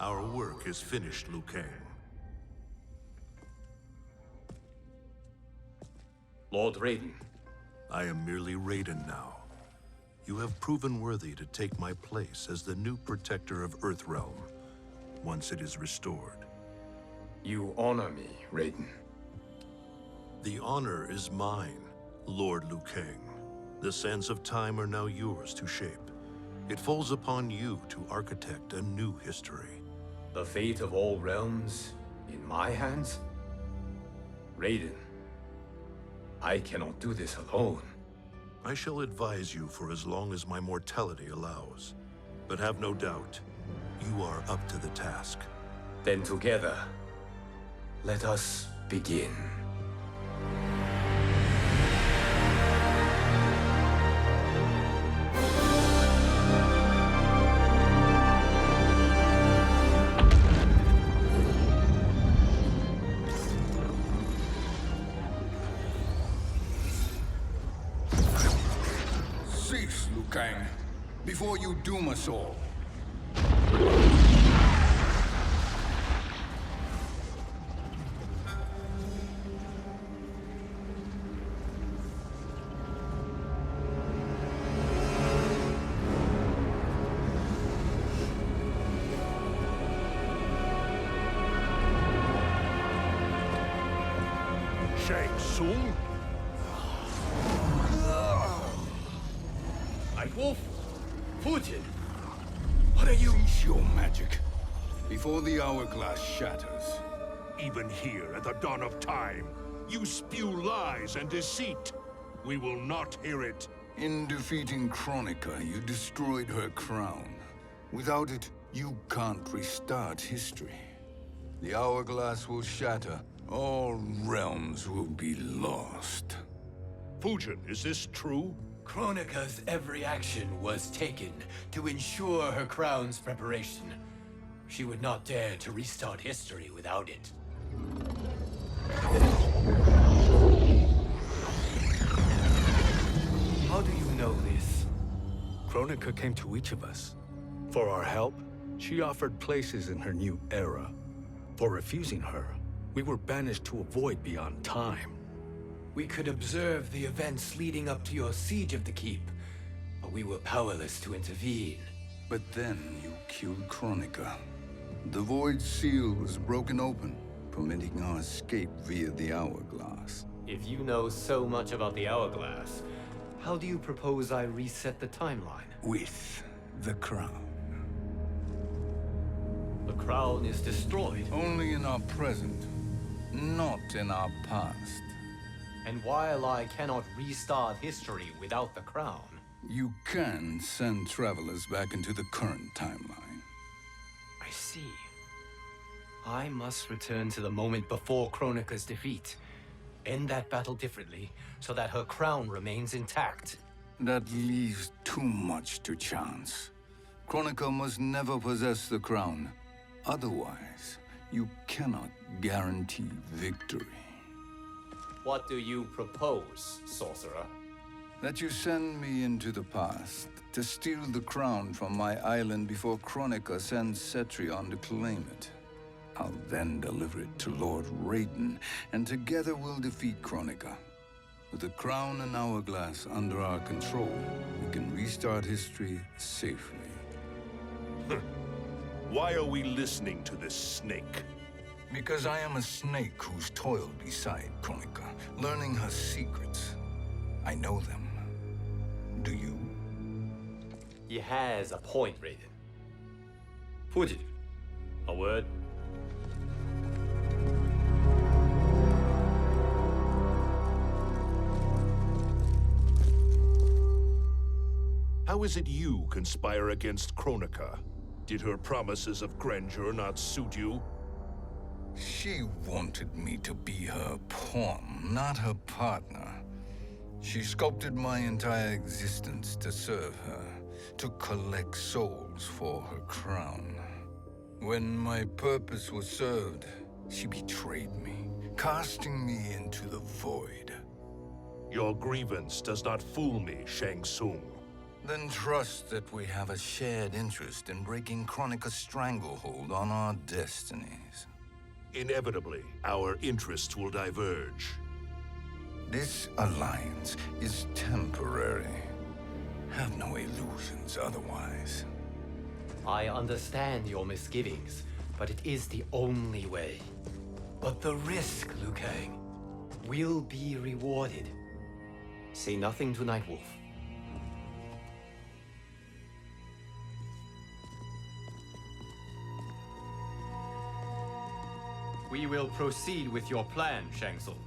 Our work is finished, Liu Kang. Lord Raiden. I am merely Raiden now. You have proven worthy to take my place as the new protector of Earthrealm, once it is restored. You honor me, Raiden. The honor is mine, Lord Liu Kang. The sands of time are now yours to shape. It falls upon you to architect a new history. The fate of all realms in my hands? Raiden, I cannot do this alone. I shall advise you for as long as my mortality allows. But have no doubt, you are up to the task. Then together, let us begin. Cease, Liu Kang, before you doom us all. Shang Tsung? Wolf, Fujin, what are you? Cease your magic, before the hourglass shatters. Even here at the dawn of time, you spew lies and deceit. We will not hear it. In defeating Kronika, you destroyed her crown. Without it, you can't restart history. The hourglass will shatter. All realms will be lost. Fujin, is this true? Kronika's every action was taken to ensure her crown's preparation. She would not dare to restart history without it. How do you know this? Kronika came to each of us. For our help, she offered places in her new era. For refusing her, we were banished to a void beyond time. We could observe the events leading up to your siege of the keep, but we were powerless to intervene. But then you killed Kronika. The Void Seal was broken open, permitting our escape via the hourglass. If you know so much about the hourglass, how do you propose I reset the timeline? With the crown. The crown is destroyed. Only in our present, not in our past. And while I cannot restart history without the crown... You can send travelers back into the current timeline. I see. I must return to the moment before Kronika's defeat. End that battle differently, so that her crown remains intact. That leaves too much to chance. Kronika must never possess the crown. Otherwise, you cannot guarantee victory. What do you propose, sorcerer? That you send me into the past to steal the crown from my island before Kronika sends Cetrion to claim it. I'll then deliver it to Lord Raiden, and together we'll defeat Kronika. With the crown and hourglass under our control, we can restart history safely. Why are we listening to this snake? Because I am a snake who's toiled beside Kronika, learning her secrets. I know them. Do you? He has a point, Raiden. Fujin, a word? How is it you conspire against Kronika? Did her promises of grandeur not suit you? She wanted me to be her pawn, not her partner. She sculpted my entire existence to serve her, to collect souls for her crown. When my purpose was served, she betrayed me, casting me into the void. Your grievance does not fool me, Shang Tsung. Then trust that we have a shared interest in breaking Chronica's stranglehold on our destinies. Inevitably, our interests will diverge. This alliance is temporary. Have no illusions otherwise. I understand your misgivings, but it is the only way. But the risk, Liu Kang, will be rewarded. Say nothing to Nightwolf. We will proceed with your plan, Shang Tsung.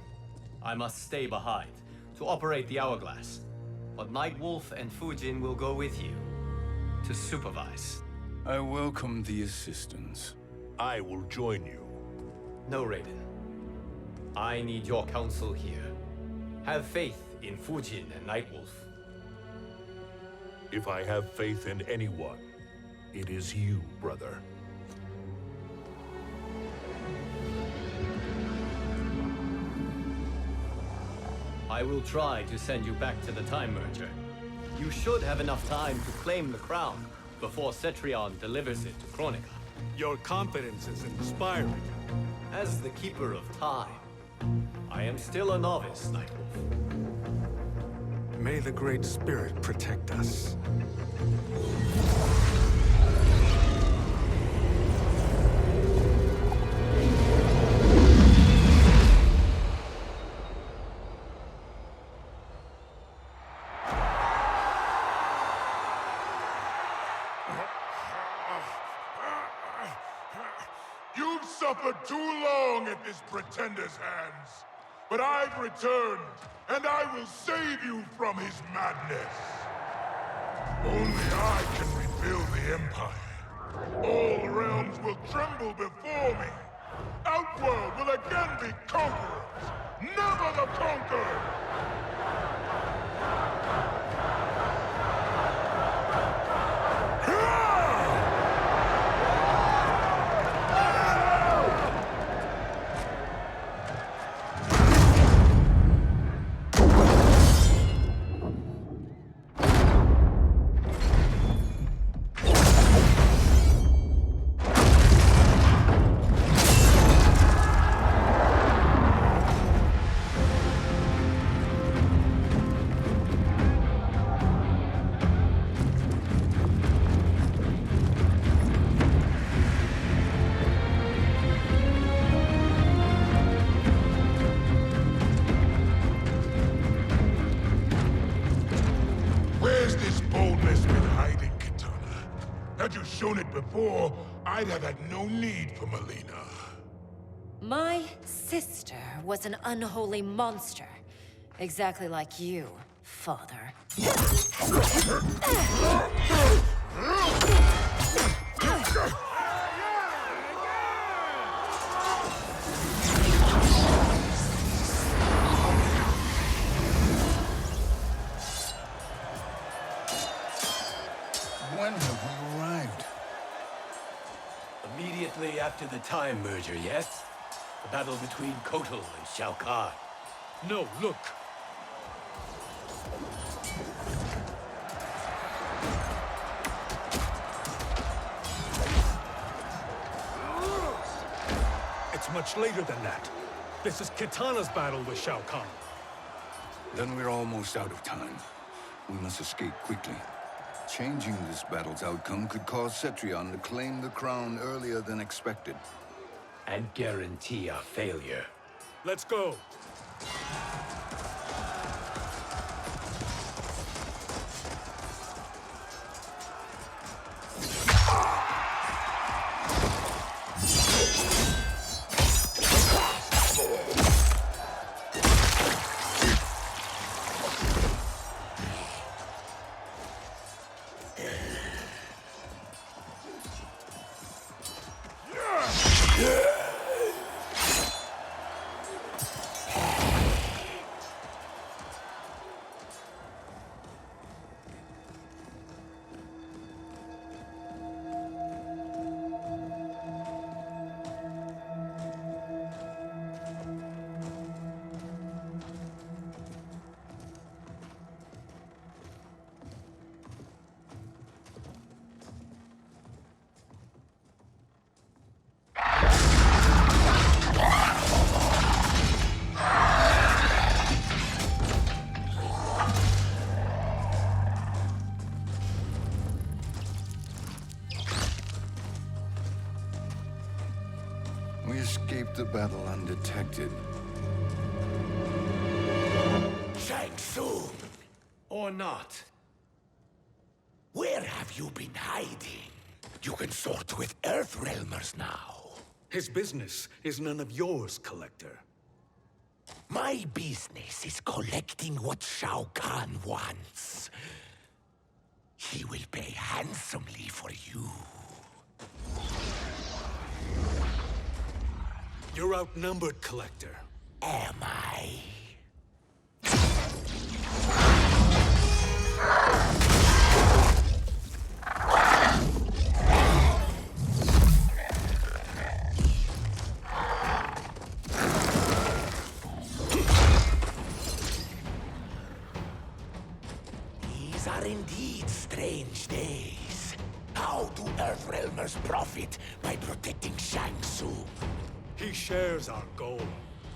I must stay behind to operate the hourglass. But Nightwolf and Fujin will go with you to supervise. I welcome the assistance. I will join you. No, Raiden. I need your counsel here. Have faith in Fujin and Nightwolf. If I have faith in anyone, it is you, brother. I will try to send you back to the Time Merger. You should have enough time to claim the crown before Cetrion delivers it to Chronica. Your confidence is inspiring. As the Keeper of Time, I am still a novice, Nightwolf. May the Great Spirit protect us. You've suffered too long at this pretender's hands. But I've returned, and I will save you from his madness. Only I can rebuild the Empire. All realms will tremble before me. Outworld will again be conquerors, never the conquered! Had you shown it before, I'd have had no need for Melina. My sister was an unholy monster. Exactly like you, father. When have we arrived? Immediately after the Time Merger, yes? The battle between Kotal and Shao Kahn. No, look. It's much later than that. This is Kitana's battle with Shao Kahn. Then we're almost out of time. We must escape quickly. Changing this battle's outcome could cause Cetrion to claim the crown earlier than expected. And guarantee our failure. Let's go. We escaped the battle undetected. Shang Tsung, Or not. where have you been hiding? You can sort with Earthrealmers now. His business is none of yours, Collector. My business is collecting what Shao Kahn wants. He will pay handsomely for you. You're outnumbered, Collector. Am I? These are indeed strange days. How do Earthrealmers profit by protecting Shang Tsung? He shares our goal.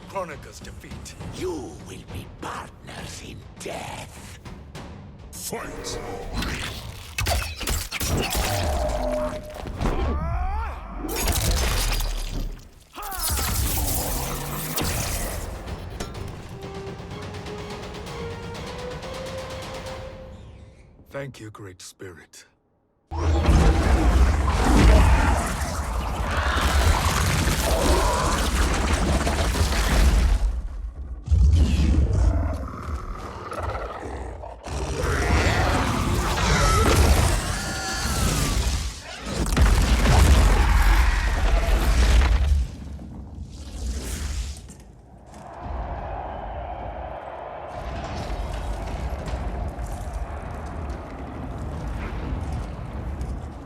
Kronika's defeat. You will be partners in death. Fight! Thank you, Great Spirit.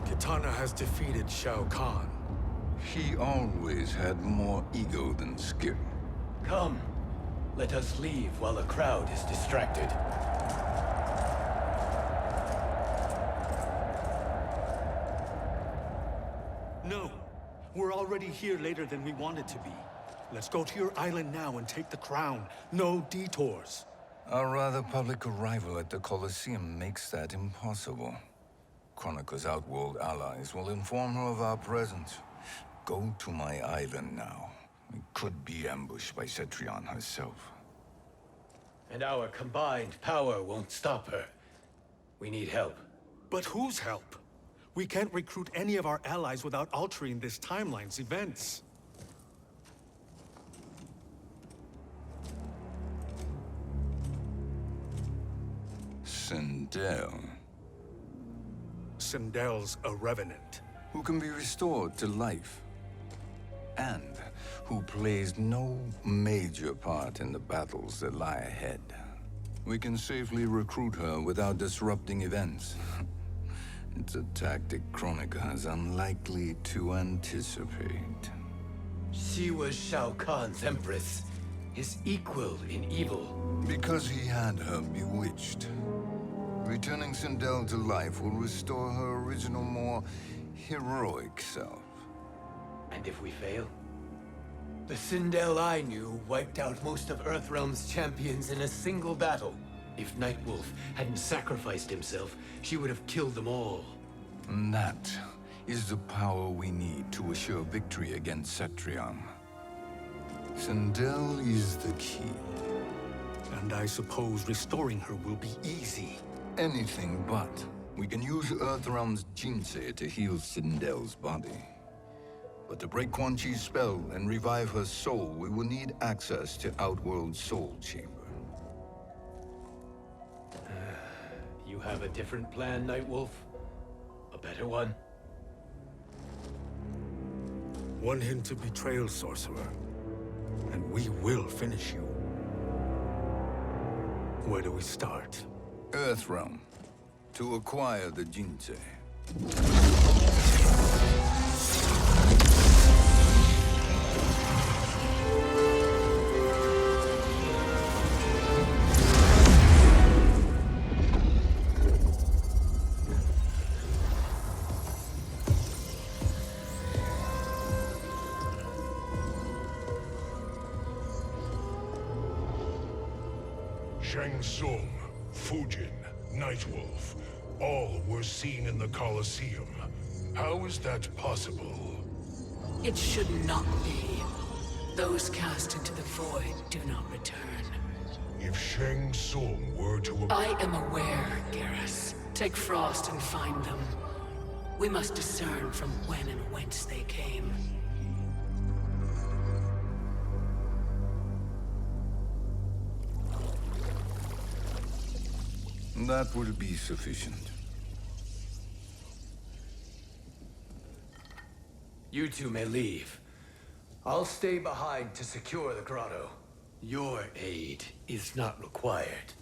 Kitana has defeated Shao Kahn. He always had more ego than skill. Come. Let us leave while the crowd is distracted. No. We're already here later than we wanted to be. Let's go to your island now and take the crown. No detours. Our rather public arrival at the Colosseum makes that impossible. Kronika's outworld allies will inform her of our presence. Go to my island now. We could be ambushed by Cetrion herself. And our combined power won't stop her. We need help. But whose help? We can't recruit any of our allies without altering this timeline's events. Sindel, Sindel's a revenant. who can be restored to life, and who plays no major part in the battles that lie ahead. We can safely recruit her without disrupting events. It's a tactic Kronika is unlikely to anticipate. She was Shao Kahn's empress, his equal in evil. Because he had her bewitched. Returning Sindel to life will restore her original, more heroic self. And if we fail? The Sindel I knew wiped out most of Earthrealm's champions in a single battle. If Nightwolf hadn't sacrificed himself, she would have killed them all. And that is the power we need to assure victory against Cetrion. Sindel is the key. And I suppose restoring her will be easy. Anything but. We can use Earthrealm's Jinsei to heal Sindel's body. But to break Quan Chi's spell and revive her soul, we will need access to Outworld's Soul Chamber. You have a different plan, Nightwolf? A better one? One hint to betrayal, Sorcerer. And we will finish you. Where do we start? Earthrealm. To acquire the Jinsei. Shang Tsung, Fujin, Nightwolf, all were seen in the Colosseum. How is that possible? It should not be. Those cast into the void do not return. If Shang Tsung were to... I am aware, Garrus. Take Frost and find them. We must discern from when and whence they came. That will be sufficient. You two may leave. I'll stay behind to secure the grotto. Your aid is not required.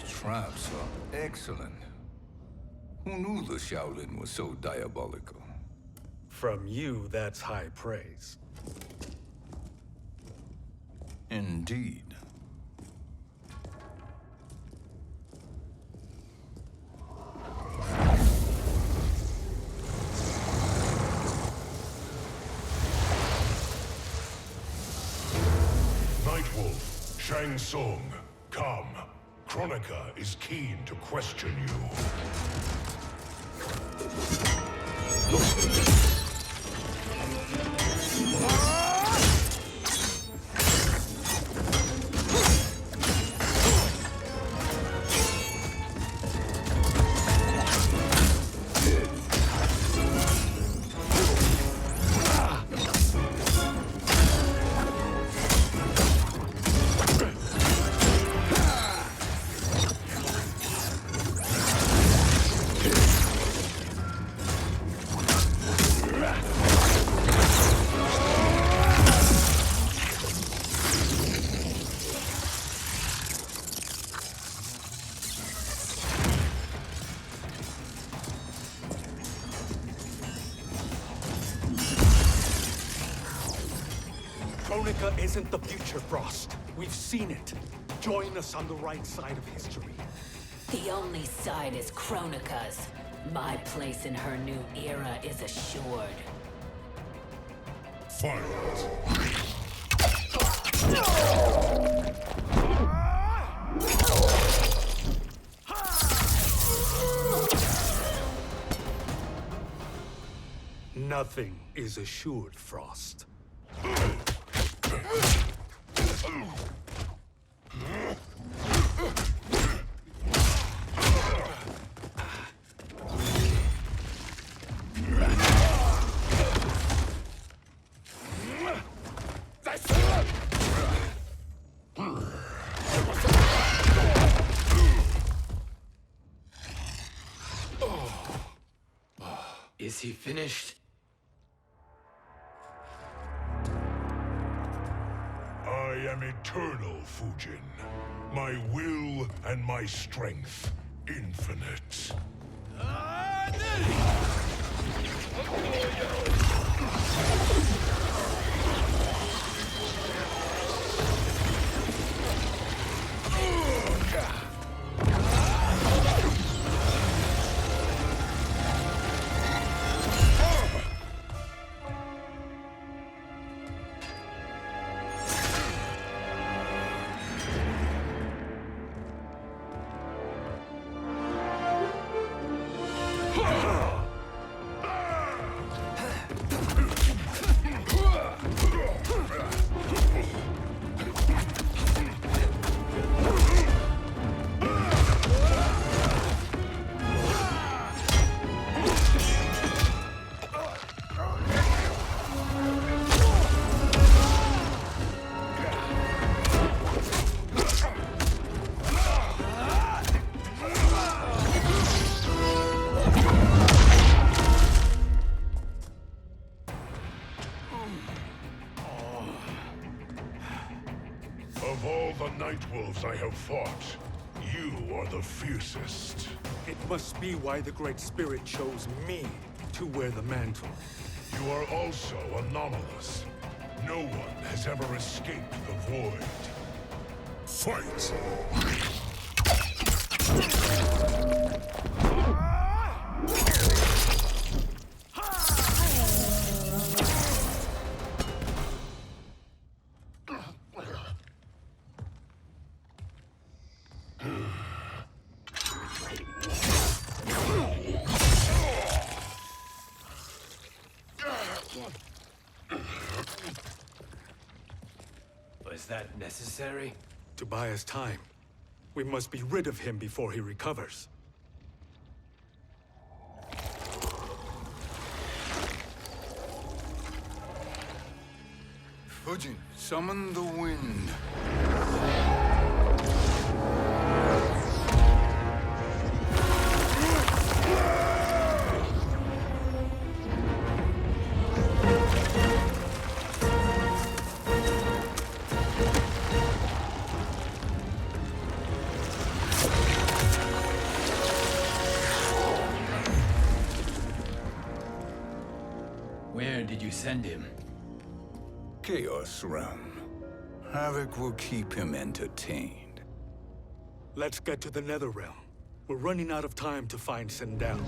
Traps are excellent. Who knew the Shaolin was so diabolical? From you, that's high praise. Indeed. Nightwolf, Shang Tsung, come. Kronika is keen to question you. Kronika isn't the future, Frost. We've seen it. Join us on the right side of history. The only side is Kronika's. My place in her new era is assured. Fight! Nothing is assured, Frost. Is he finished? I am eternal, Fujin. My will and my strength, infinite. Of all the Nightwolves I have fought, you are the fiercest. It must be why the Great Spirit chose me to wear the mantle. You are also anomalous. No one has ever escaped the void. fight! Was that necessary? To buy us time. We must be rid of him before he recovers. Fujin, summon the wind. Where did you send him? Chaos Realm. Havoc will keep him entertained. Let's get to the Netherrealm. We're running out of time to find Sindel.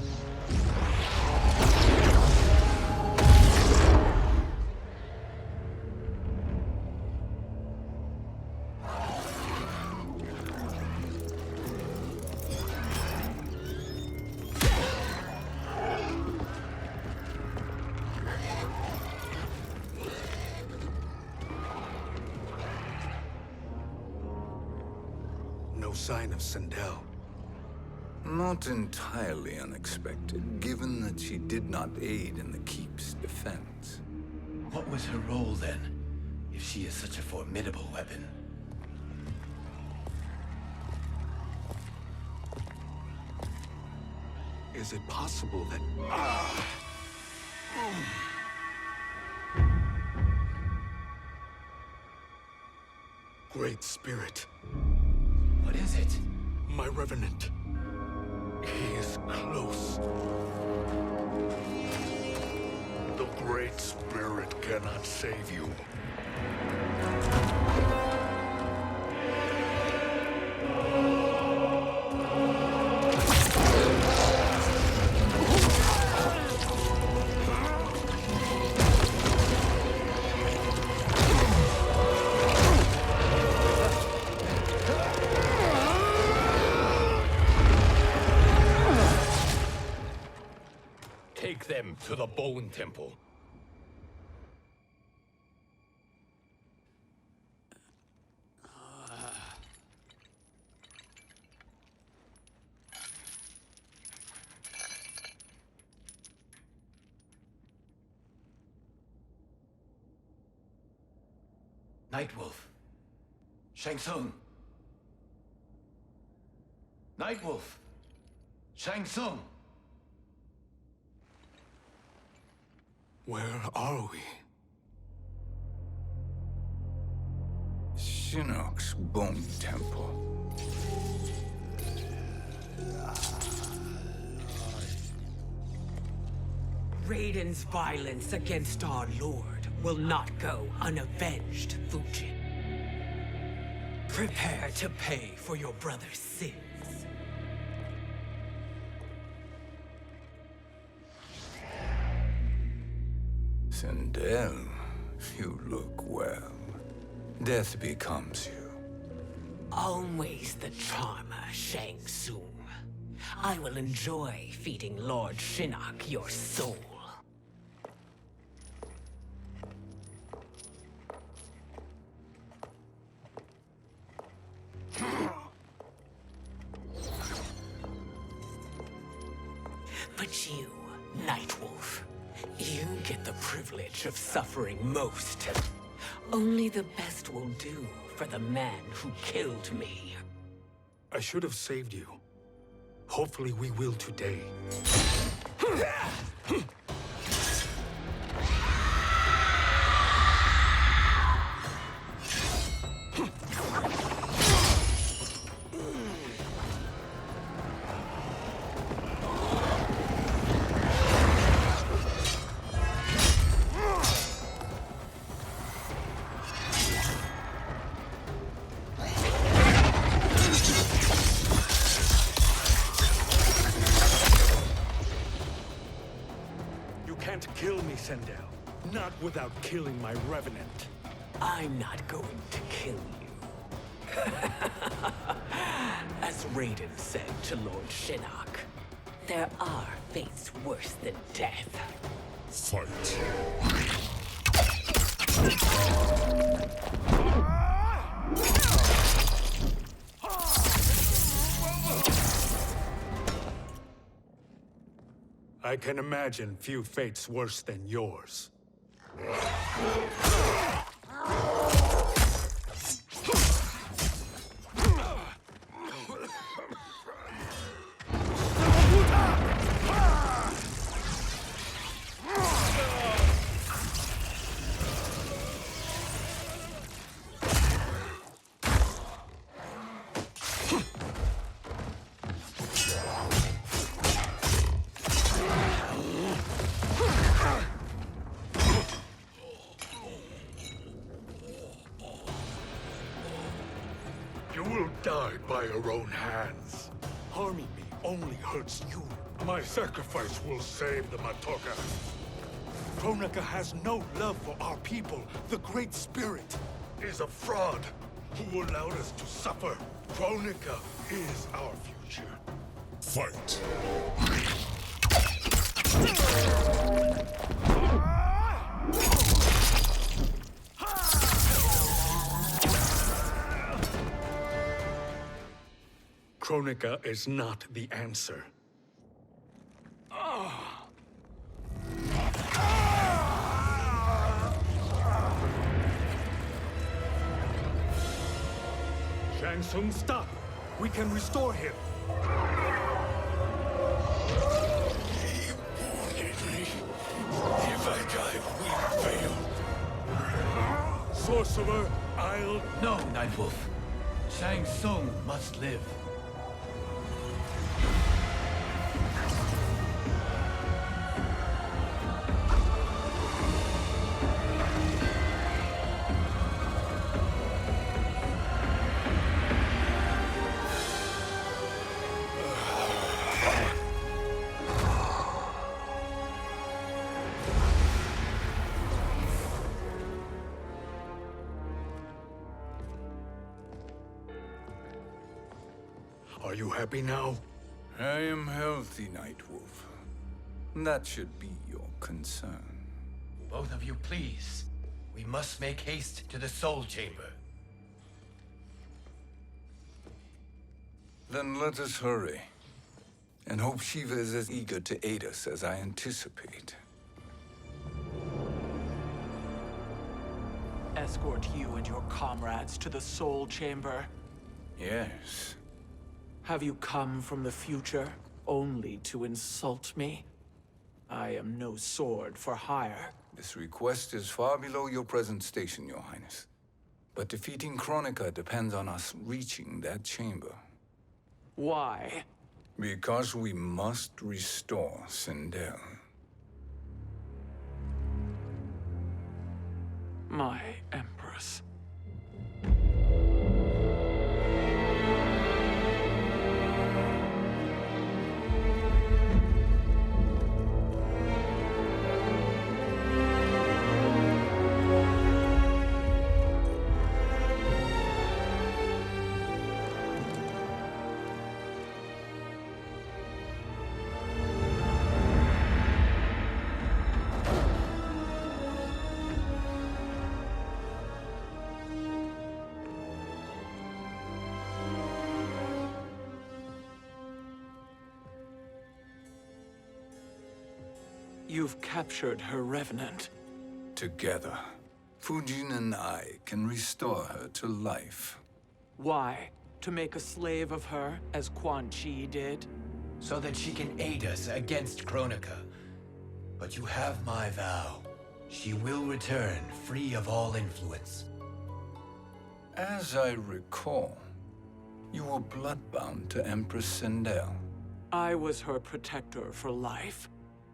No sign of Sindel. Not entirely unexpected, given that she did not aid in the Keep's defense. What was her role then, if she is such a formidable weapon? Is it possible that... Great Spirit. What is it? My Revenant. He is close. The Great Spirit cannot save you. Take them to the Bone Temple. Nightwolf. Shang Tsung. Nightwolf. Shang Tsung. Where are we? Shinnok's Bone Temple. Raiden's violence against our Lord will not go unavenged, Fujin. Prepare to pay for your brother's sins. Sindel, you look well. Death becomes you. Always the charmer, Shang Tsung. I will enjoy feeding Lord Shinnok your soul. But you, Nightwolf, you get the privilege of suffering most. Only the best will do for the man who killed me. I should have saved you. Hopefully we will today. without killing my revenant. I'm not going to kill you. As Raiden said to Lord Shinnok, there are fates worse than death. Fight. I can imagine few fates worse than yours. You will die by your own hands. Harming me only hurts you. My sacrifice will save the Matoka. Kronika has no love for our people. The Great Spirit Is a fraud who allowed us to suffer. Kronika is our future. Fight. Kronika is not the answer. Shang Tsung, stop! We can restore him. He wounded me. If I die, we fail. Sorcerer, I'll... No, Nightwolf. Shang Tsung must live. Are you happy now? I am healthy, Nightwolf. That should be your concern. Both of you, please. We must make haste to the Soul Chamber. Then let us hurry. And hope Shiva is as eager to aid us as I anticipate. Escort you and your comrades to the Soul Chamber. Yes. Have you come from the future only to insult me? I am no sword for hire. This request is far below your present station, Your Highness. But defeating Kronika depends on us reaching that chamber. Why? Because we must restore Sindel. My Empress. You've captured her revenant. Together, Fujin and I can restore her to life. Why? To make a slave of her, as Quan Chi did? So that she can aid us against Kronika. But you have my vow. She will return free of all influence. As I recall, you were bloodbound to Empress Sindel. I was her protector for life.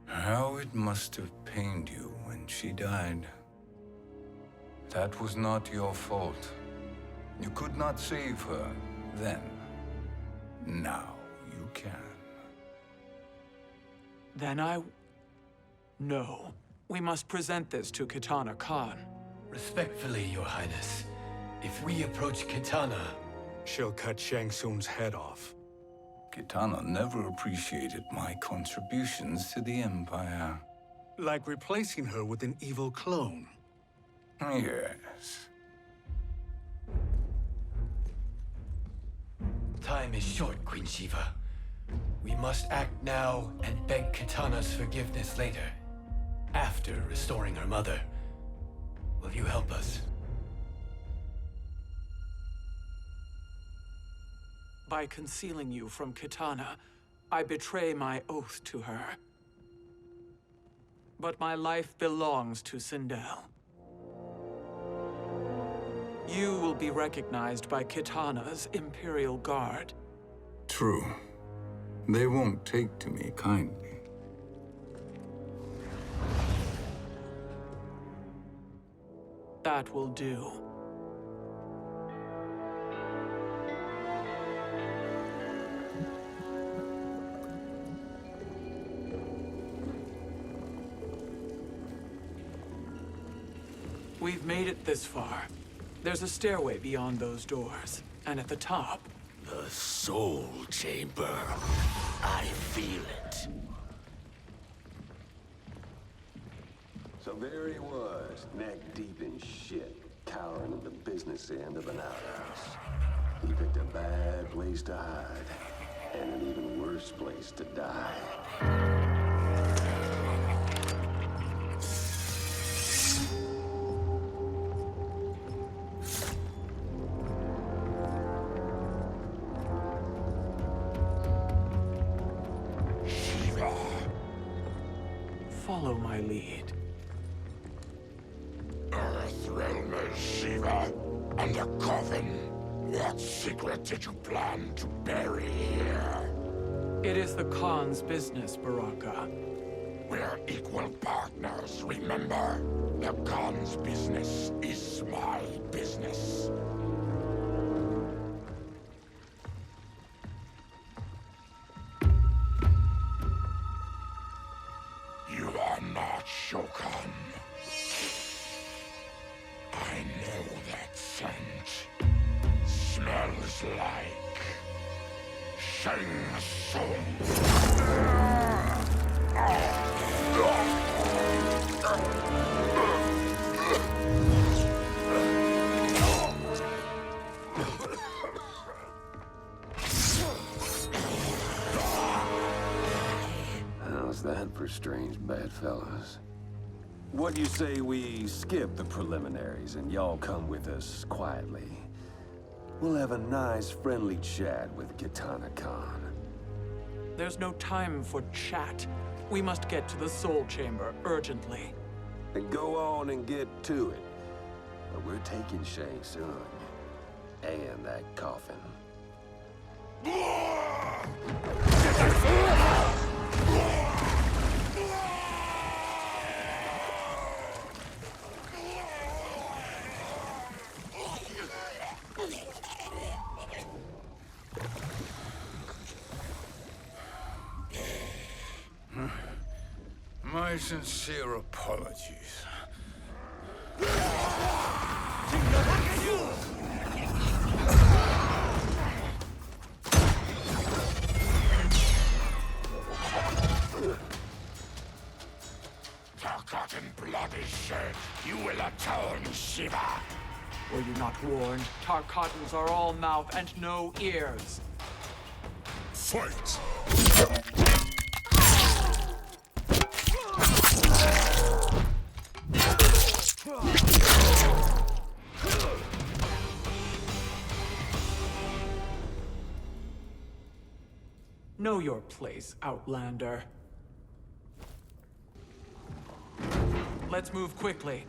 How it must have pained you when she died. That was not your fault. You could not save her then. Now you can. Then No. We must present this to Kitana Khan. Respectfully, Your Highness, if we approach Kitana... She'll cut Shang Tsung's head off. Kitana never appreciated my contributions to the Empire. Like replacing her with an evil clone. Yes. Time is short, Queen Shiva. We must act now and beg Kitana's forgiveness later. After restoring her mother. Will you help us? By concealing you from Kitana, I betray my oath to her. But my life belongs to Sindel. You will be recognized by Kitana's Imperial Guard. True. They won't take to me kindly. That will do. We've made it this far. There's a stairway beyond those doors, and at the top... The Soul Chamber. I feel it. So there he was, neck deep in shit, cowering at the business end of an outhouse. He picked a bad place to hide, and an even worse place to die. Follow my lead. Earthrealmer Shiva, and a coffin. What secret did you plan to bury here? It is the Khan's business, Baraka. We're equal partners, remember? The Khan's business is my business. You are not Shokan. I know that scent. Smells like Shang Tsung. How's that for strange bedfellows? What do you say we skip the preliminaries and y'all come with us quietly? We'll have a nice, friendly chat with Kitana Khan. There's no time for chat. We must get to the Soul Chamber urgently. Then go on and get to it. But we're taking Shang Tsung. And that coffin. My sincere apologies. Tarkat and blood is shed. You will atone, Shiva. Were you not warned? Tarkatans are all mouth and no ears. Fight! Know your place, Outlander. Let's move quickly.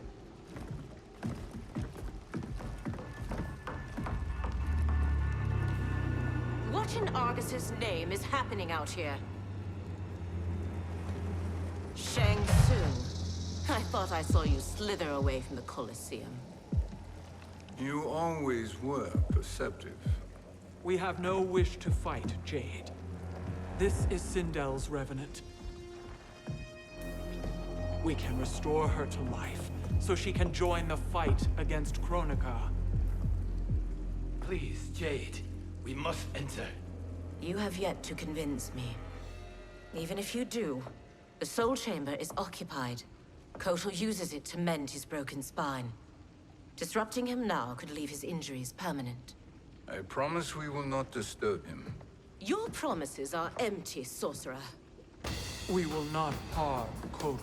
What in Argus's name is happening out here? Shang Tsung. I thought I saw you slither away from the Colosseum. You always were perceptive. We have no wish to fight, Jade. This is Sindel's Revenant. We can restore her to life, so she can join the fight against Kronika. Please, Jade. We must enter. You have yet to convince me. Even if you do, the Soul Chamber is occupied. Kotal uses it to mend his broken spine. Disrupting him now could leave his injuries permanent. I promise we will not disturb him. Your promises are empty, sorcerer. We will not harm Kotal.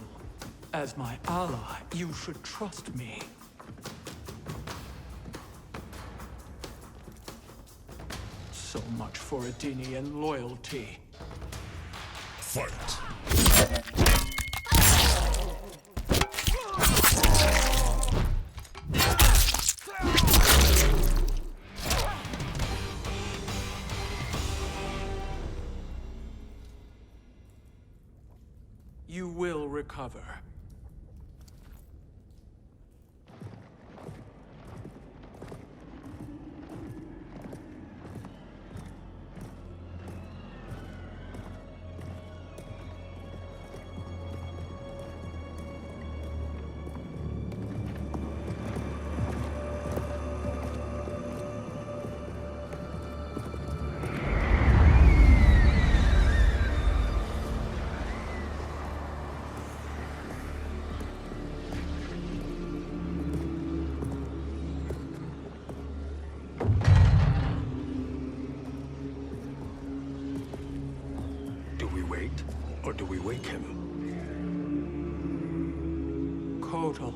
As my ally, you should trust me. So much for Adenian loyalty. Fight! You will recover. Or do we wake him? Kotal.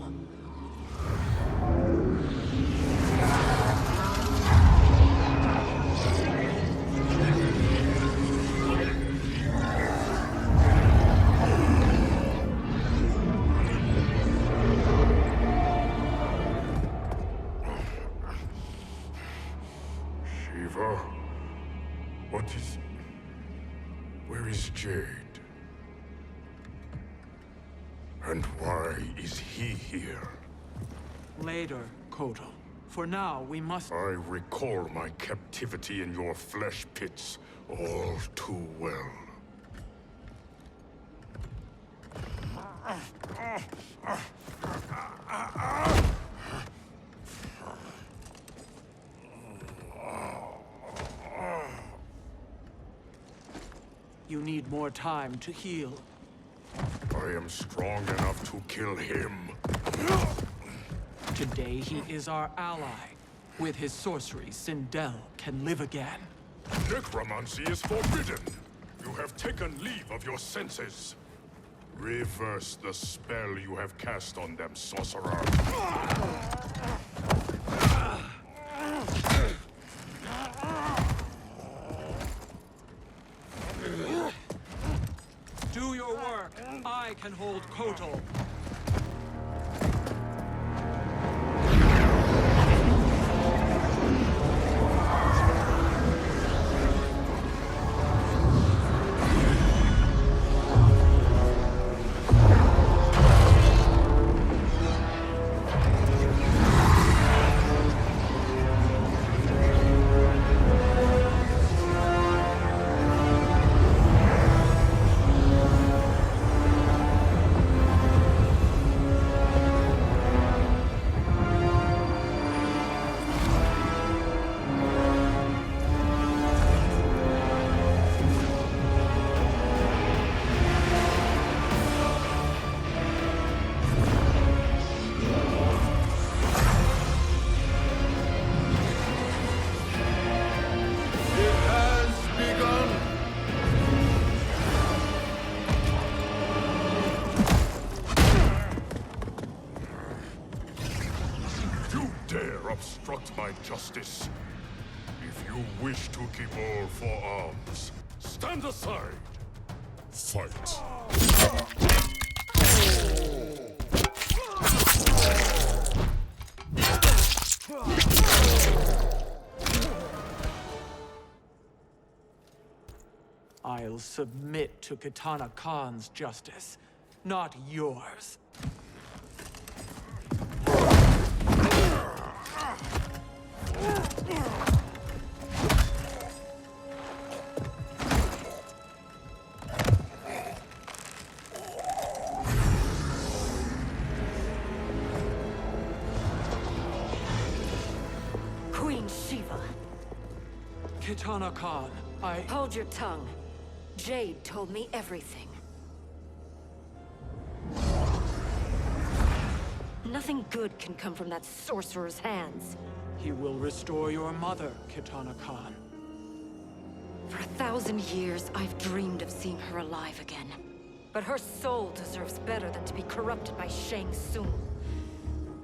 Shiva? What is... Where is Jade? And why is he here? Later, Kotal. For now, we must... I recall my captivity in your flesh pits all too well. You need more time to heal. I am strong enough to kill him. Today, he is our ally. With his sorcery, Sindel can live again. Necromancy is forbidden. You have taken leave of your senses. Reverse the spell you have cast on them, sorcerer. Do your work. I can hold Kotal. Obstruct my justice. If you wish to keep all four arms, stand aside. Fight. I'll submit to Katana Khan's justice, not yours. Kitana Khan, Hold your tongue. Jade told me everything. Nothing good can come from that sorcerer's hands. He will restore your mother, Kitana Khan. For 1,000 years, I've dreamed of seeing her alive again. But her soul deserves better than to be corrupted by Shang Tsung.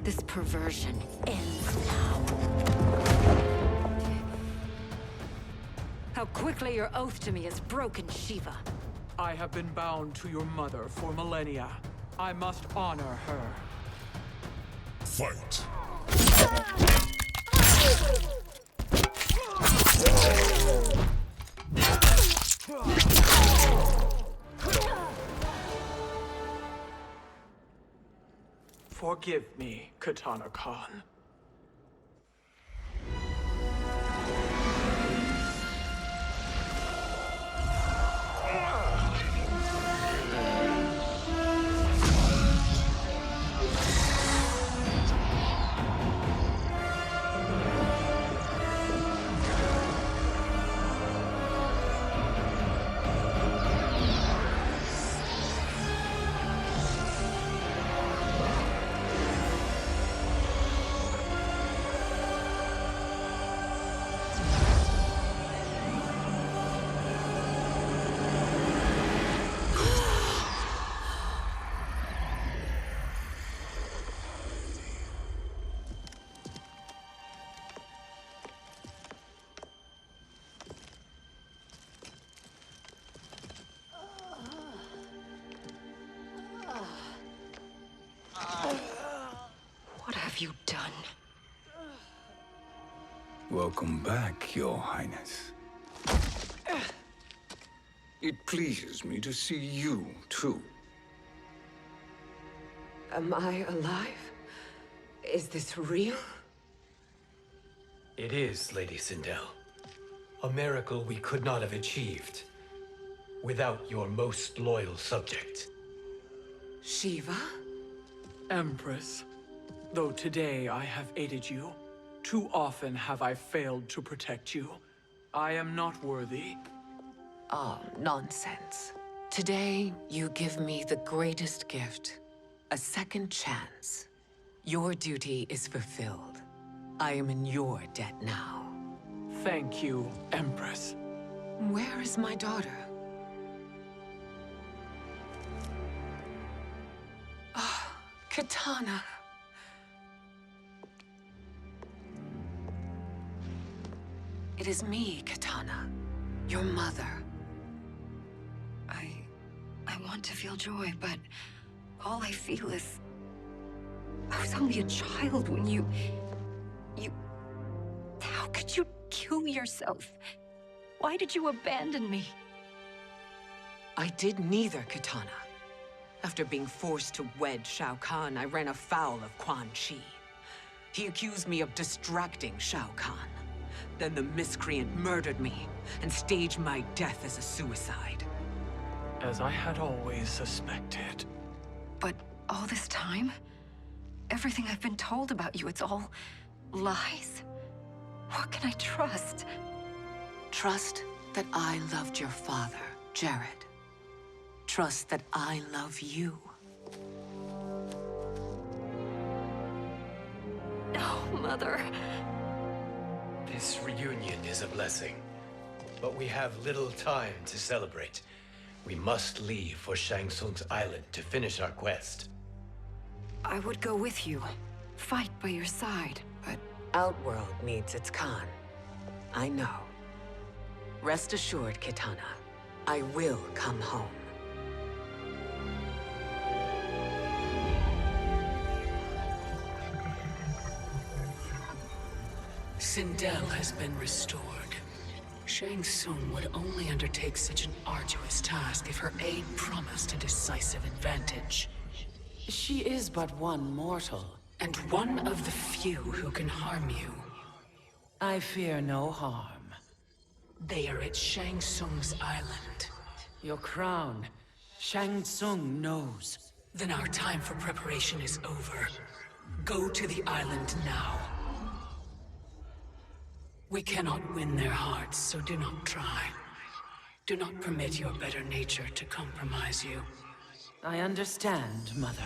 This perversion ends now. How quickly your oath to me has broken, Shiva. I have been bound to your mother for millennia. I must honor her. Fight! Forgive me, Kitana Khan. What have you done? Welcome back, Your Highness. It pleases me to see you, too. Am I alive? Is this real? It is, Lady Sindel. A miracle we could not have achieved without your most loyal subject. Shiva? Empress, though today I have aided you, too often have I failed to protect you. I am not worthy. Oh, nonsense. Today, you give me the greatest gift. A second chance. Your duty is fulfilled. I am in your debt now. Thank you, Empress. Where is my daughter? Ah, Kitana. It is me, Kitana. Your mother. I want to feel joy, but all I feel is... I was only a child when you... How could you kill yourself? Why did you abandon me? I did neither, Kitana. After being forced to wed Shao Kahn, I ran afoul of Quan Chi. He accused me of distracting Shao Kahn. Then the miscreant murdered me and staged my death as a suicide. As I had always suspected. But all this time? Everything I've been told about you, it's all lies? What can I trust? Trust that I loved your father, Jared. Trust that I love you. No, Mother. This reunion is a blessing, but we have little time to celebrate. We must leave for Shang Tsung's island to finish our quest. I would go with you, fight by your side, but... Outworld needs its Khan. I know. Rest assured, Kitana. I will come home. Sindel has been restored. Shang Tsung would only undertake such an arduous task if her aid promised a decisive advantage. She is but one mortal, and one of the few who can harm you. I fear no harm. They are at Shang Tsung's island. Your crown, Shang Tsung knows. Then our time for preparation is over. Go to the island now. We cannot win their hearts, so do not try. Do not permit your better nature to compromise you. I understand, Mother.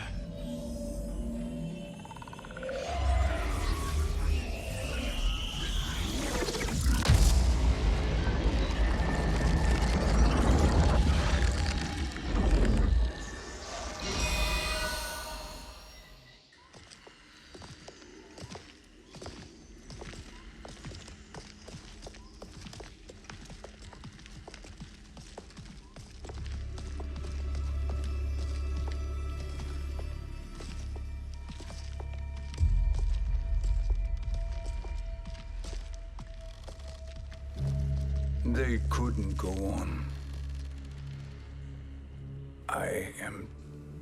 They couldn't go on. I am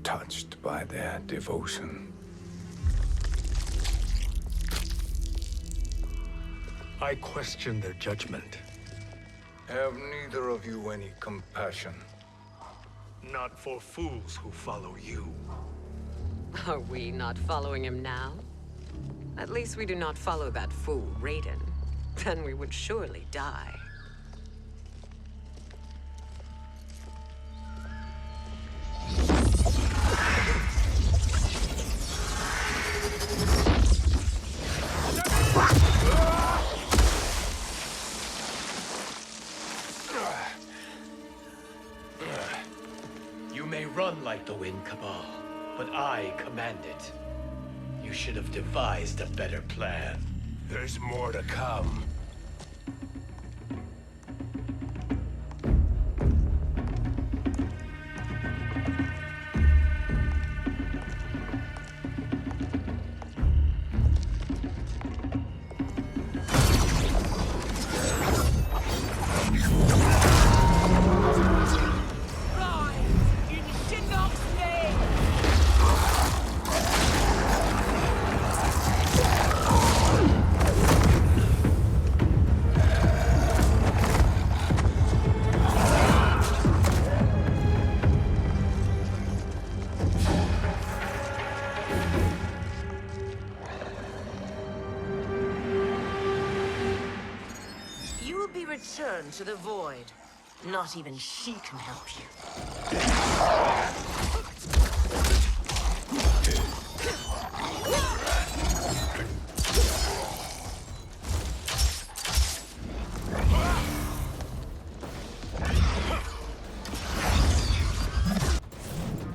touched by their devotion. I question their judgment. Have neither of you any compassion? Not for fools who follow you. Are we not following him now? At least we do not follow that fool, Raiden. Then we would surely die. You may run like the wind, Cabal, but I command it. You should have devised a better plan. There's more to come. Return to the void. Not even she can help you.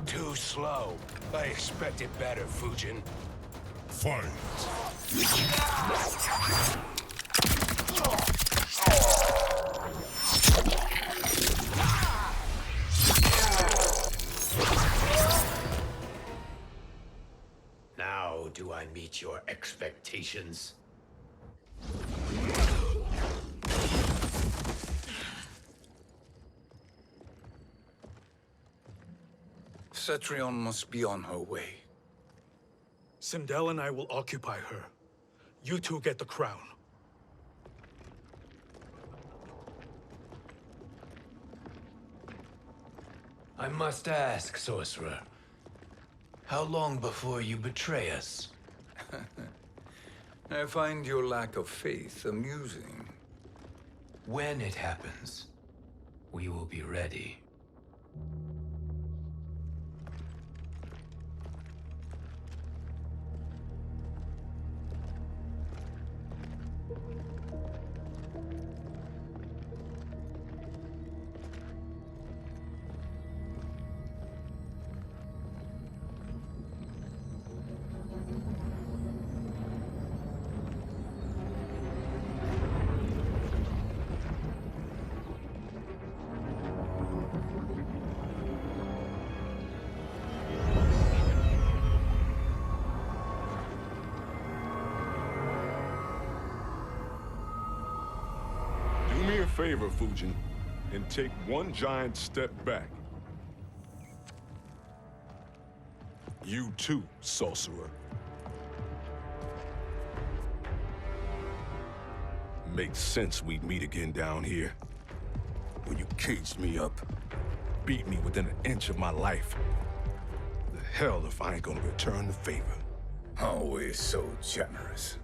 Too slow. I expected better, Fujin. Fight. Now do I meet your expectations? Cetrion must be on her way. Sindel and I will occupy her. You two get the crown. I must ask, Sorcerer. How long before you betray us? I find your lack of faith amusing. When it happens, we will be ready. Do me a favor, Fujin, and take one giant step back. You too, Sorcerer. Makes sense we'd meet again down here. When you caged me up, beat me within an inch of my life. The hell if I ain't gonna return the favor. Always so generous.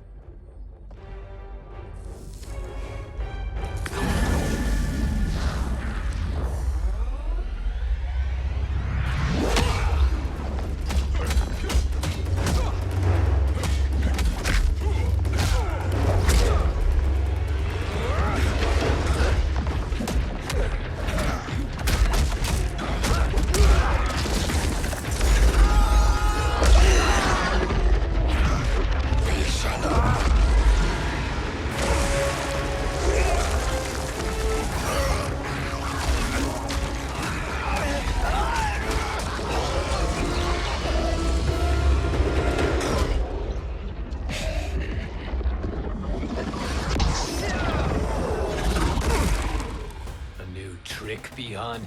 new trick, Bihan.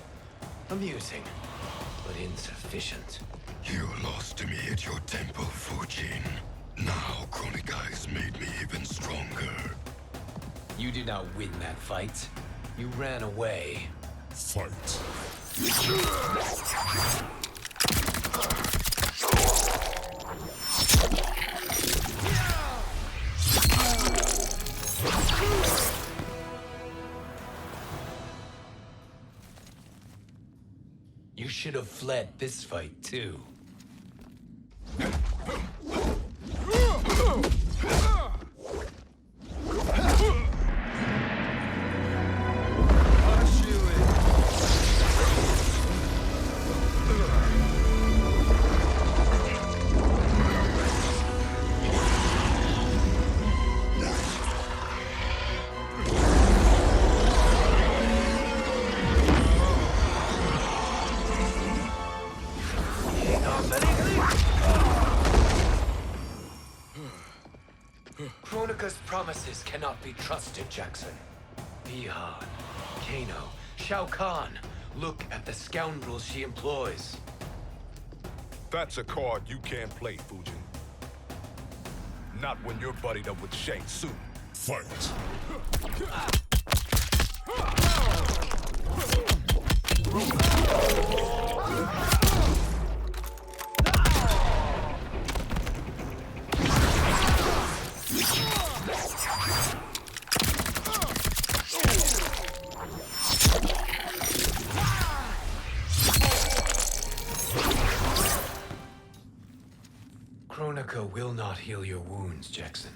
Amusing, but insufficient. You lost to me at your temple, Fujin. Now Kronika has made me even stronger. You did not win that fight. You ran away. Fight. You should have fled this fight, too. Kronika's promises cannot be trusted, Jackson. Bihan, Kano, Shao Kahn, look at the scoundrels she employs. That's a card you can't play, Fujin. Not when you're buddied up with Shang Tsung. Fight. Kronika will not heal your wounds, Jackson.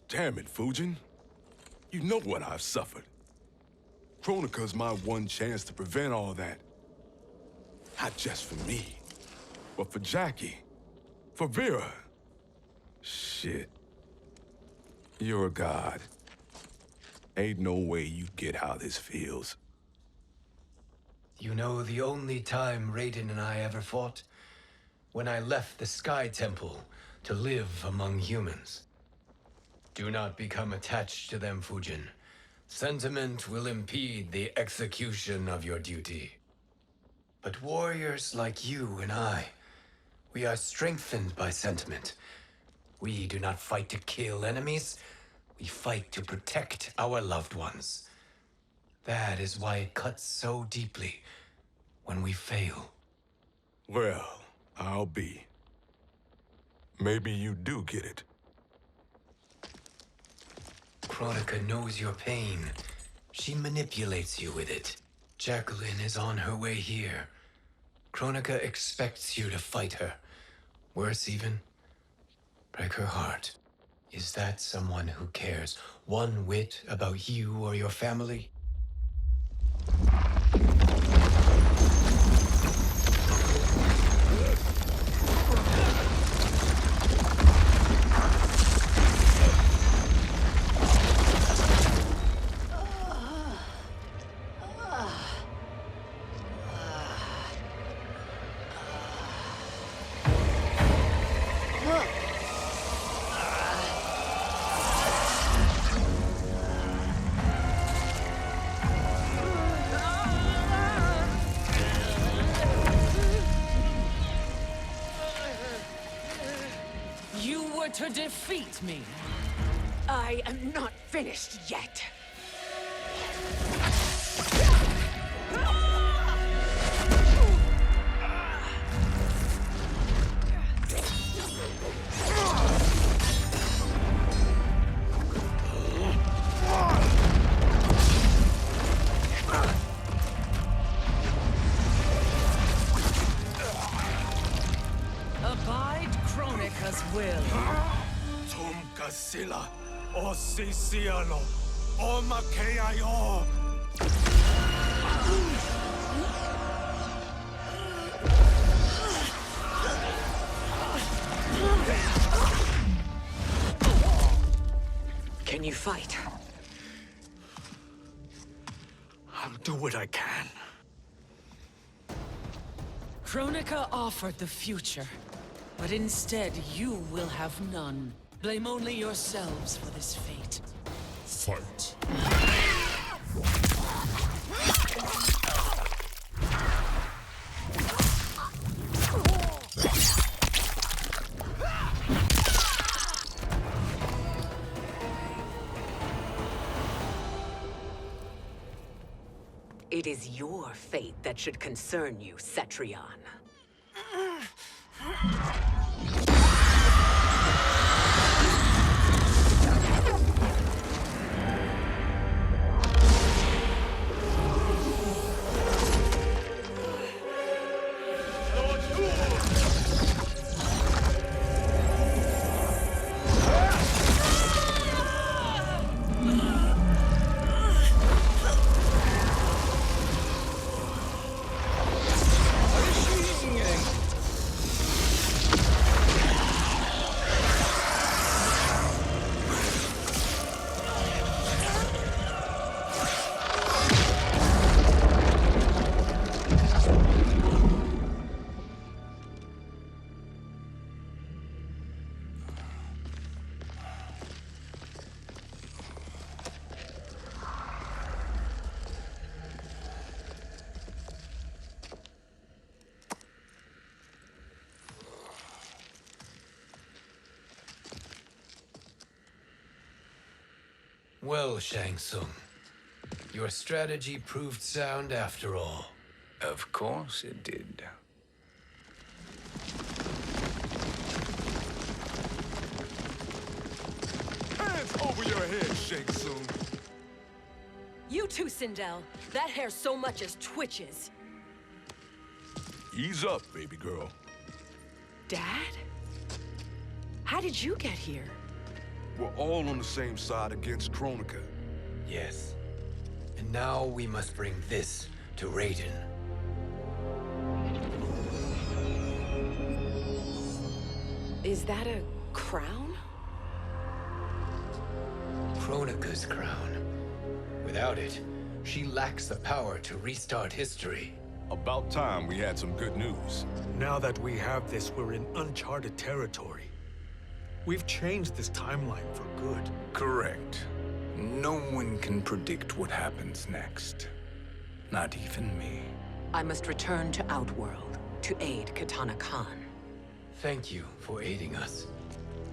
Damn it, Fujin. You know what I've suffered. Kronika's my one chance to prevent all that. Not just for me, but for Jackie, for Vera. Shit. You're a god. Ain't no way you get how this feels. You know the only time Raiden and I ever fought? When I left the Sky Temple to live among humans. Do not become attached to them, Fujin. Sentiment will impede the execution of your duty. But warriors like you and I, we are strengthened by sentiment. We do not fight to kill enemies. We fight to protect our loved ones. That is why it cuts so deeply when we fail. Well, I'll be. Maybe you do get it. Kronika knows your pain. She manipulates you with it. Jacqueline is on her way here. Kronika expects you to fight her. Worse even, break her heart. Is that someone who cares one whit about you or your family? To defeat me. I am not finished yet. Abide Kronika's will. Sila, o Sicialo, o Makeayo. Can you fight? I'll do what I can. Kronika offered the future, but instead you will have none. Blame only yourselves for this fate. Fight. It is your fate that should concern you, Cetrion. Well, Shang Tsung, your strategy proved sound after all. Of course it did. Hands over your head, Shang Tsung. You too, Sindel. That hair so much as twitches. Ease up, baby girl. Dad? How did you get here? We're all on the same side against Kronika. Yes. And now we must bring this to Raiden. Is that a crown? Kronika's crown. Without it, she lacks the power to restart history. About time we had some good news. Now that we have this, we're in uncharted territory. We've changed this timeline for good. Correct. No one can predict what happens next. Not even me. I must return to Outworld to aid Kitana Khan. Thank you for aiding us.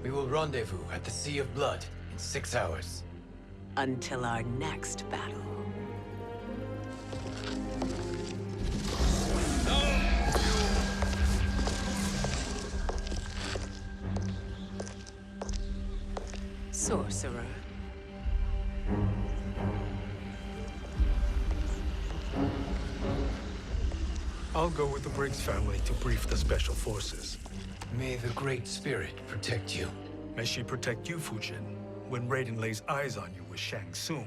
We will rendezvous at the Sea of Blood in 6 hours. Until our next battle. Sorcerer. I'll go with the Briggs family to brief the Special Forces. May the Great Spirit protect you. May she protect you, Fujin, when Raiden lays eyes on you with Shang Tsung.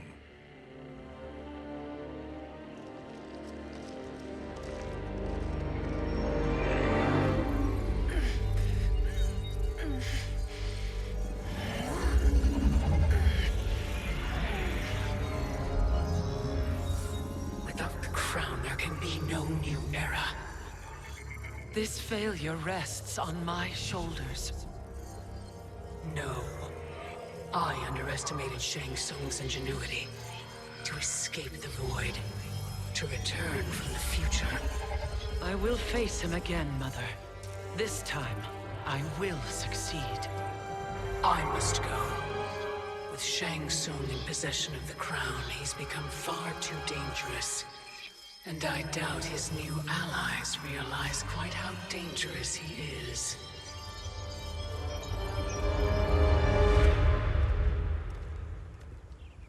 This failure rests on my shoulders. No. I underestimated Shang Tsung's ingenuity. To escape the void. To return from the future. I will face him again, Mother. This time, I will succeed. I must go. With Shang Tsung in possession of the crown, he's become far too dangerous. And I doubt his new allies realize quite how dangerous he is.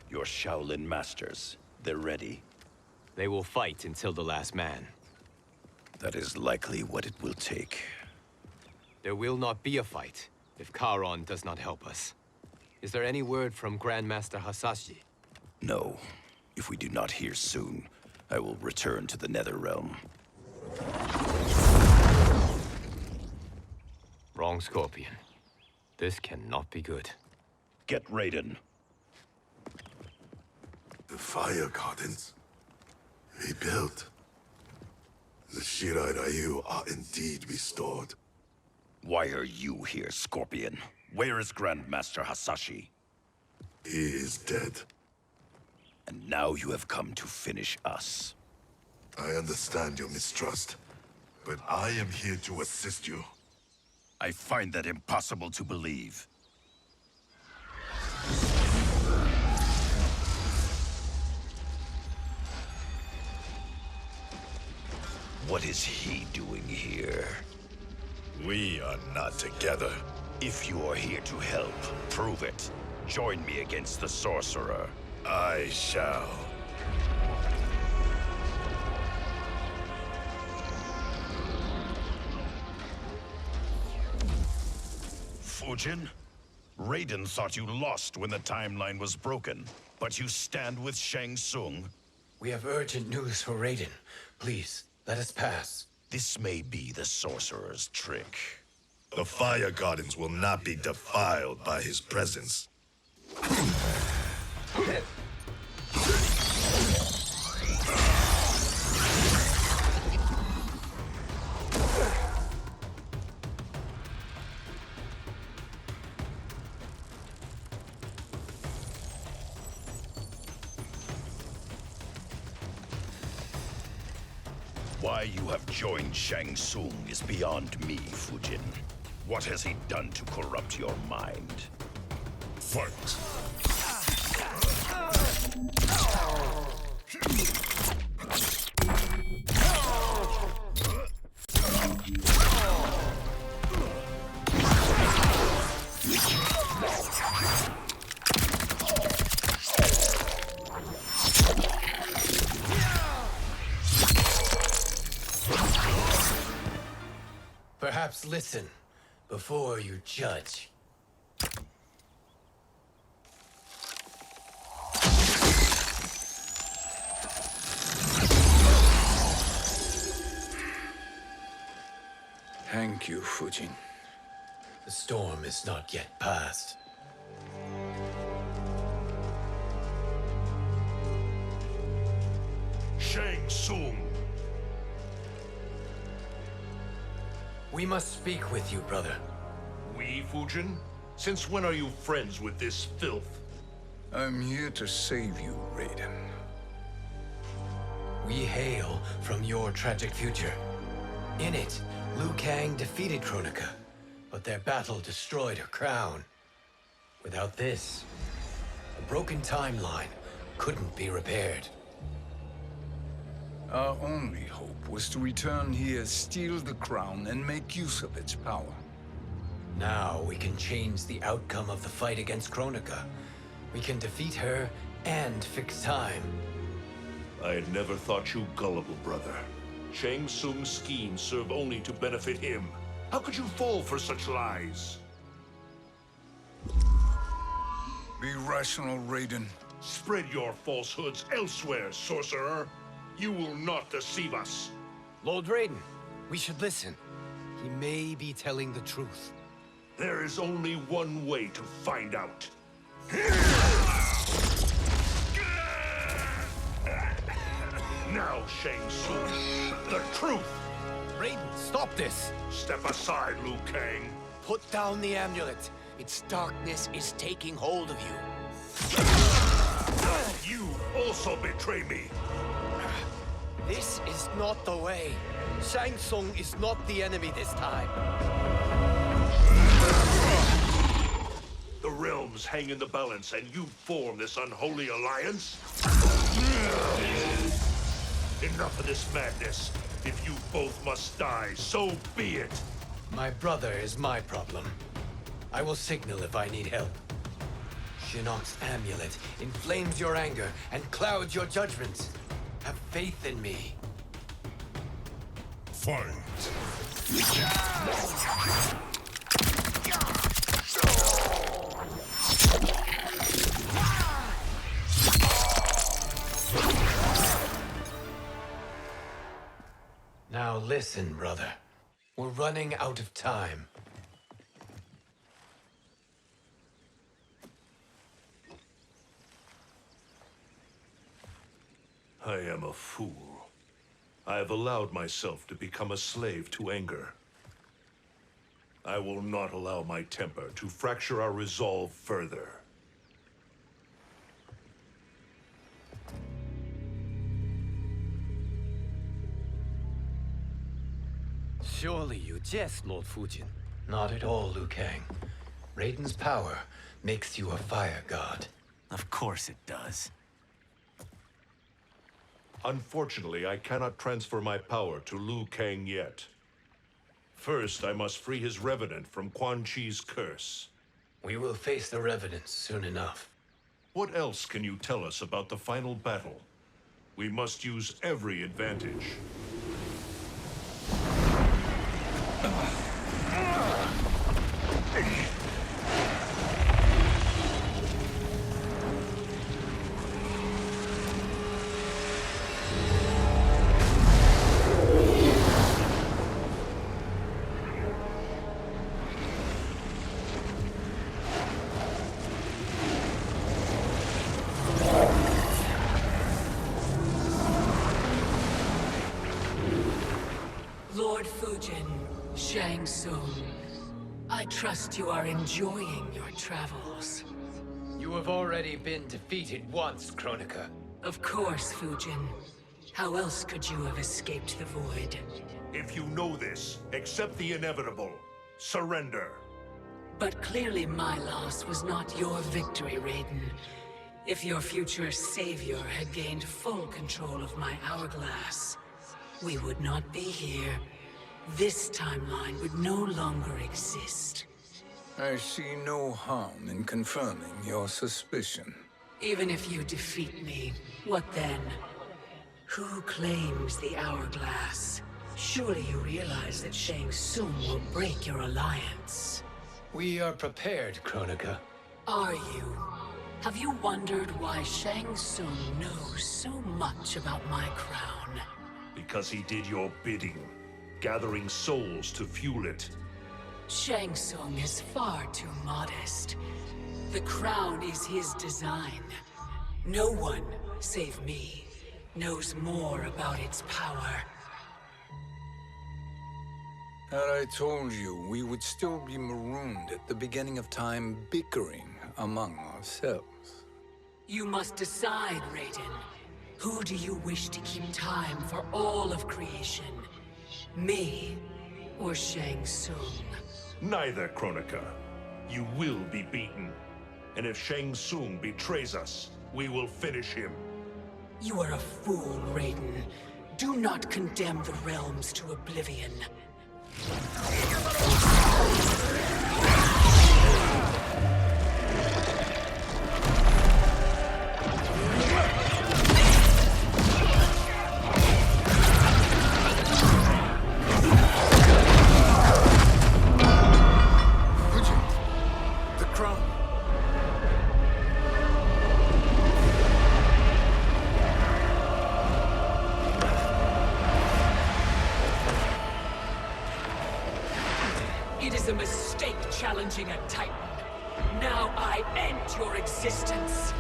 Your Shaolin masters, they're ready. They will fight until the last man. That is likely what it will take. There will not be a fight if Charon does not help us. Is there any word from Grandmaster Hasashi? No. If we do not hear soon, I will return to the Netherrealm. Wrong, Scorpion. This cannot be good. Get Raiden. The fire gardens rebuilt. The Shirai Ryu are indeed restored. Why are you here, Scorpion? Where is Grandmaster Hasashi? He is dead. And now you have come to finish us. I understand your mistrust, but I am here to assist you. I find that impossible to believe. What is he doing here? We are not together. If you are here to help, prove it. Join me against the sorcerer. I shall. Fujin? Raiden thought you lost when the timeline was broken, but you stand with Shang Tsung. We have urgent news for Raiden. Please, let us pass. This may be the sorcerer's trick. The Fire Gardens will not be defiled by his presence. Why you have joined Shang Tsung is beyond me, Fujin. What has he done to corrupt your mind? Fight! Perhaps listen before you judge. Thank you, Fujin. The storm is not yet past. Shang Tsung! We must speak with you, brother. We, Fujin? Since when are you friends with this filth? I'm here to save you, Raiden. We hail from your tragic future. In it, Liu Kang defeated Kronika, but their battle destroyed her crown. Without this, a broken timeline couldn't be repaired. Our only hope was to return here, steal the crown, and make use of its power. Now we can change the outcome of the fight against Kronika. We can defeat her and fix time. I had never thought you gullible, brother. Shang Tsung's schemes serve only to benefit him. How could you fall for such lies? Be rational, Raiden. Spread your falsehoods elsewhere, sorcerer. You will not deceive us. Lord Raiden, we should listen. He may be telling the truth. There is only one way to find out. Now, Shang Tsung, the truth! Raiden, stop this! Step aside, Liu Kang. Put down the amulet. Its darkness is taking hold of you. You also betray me. This is not the way. Shang Tsung is not the enemy this time. The realms hang in the balance, and you form this unholy alliance? Enough of this madness. If you both must die, so be it. My brother is my problem. I will signal if I need help. Shinnok's amulet inflames your anger and clouds your judgments. Have faith in me. Fight! Now listen, brother. We're running out of time. I am a fool. I have allowed myself to become a slave to anger. I will not allow my temper to fracture our resolve further. Surely you jest, Lord Fujin. Not at all, Liu Kang. Raiden's power makes you a fire god. Of course it does. Unfortunately, I cannot transfer my power to Liu Kang yet. First, I must free his Revenant from Quan Chi's curse. We will face the Revenants soon enough. What else can you tell us about the final battle? We must use every advantage. Lord Fujin, Shang Tsung, I trust you are enjoying your travels. You have already been defeated once, Kronika. Of course, Fujin. How else could you have escaped the void? If you know this, accept the inevitable. Surrender. But clearly my loss was not your victory, Raiden. If your future savior had gained full control of my hourglass, we would not be here. This timeline would no longer exist. I see no harm in confirming your suspicion. Even if you defeat me, what then? Who claims the hourglass? Surely you realize that Shang Tsung will break your alliance. We are prepared, Kronika. Are you? Have you wondered why Shang Tsung knows so much about my crown? Because he did your bidding, gathering souls to fuel it. Shang Tsung is far too modest. The crown is his design. No one, save me, knows more about its power. Had I told you, we would still be marooned at the beginning of time, bickering among ourselves. You must decide, Raiden. Who do you wish to keep time for all of creation? Me or Shang Tsung? Neither, Kronika. You will be beaten. And if Shang Tsung betrays us, we will finish him. You are a fool, Raiden. Do not condemn the realms to oblivion. It is a mistake challenging a Titan. Now I end your existence.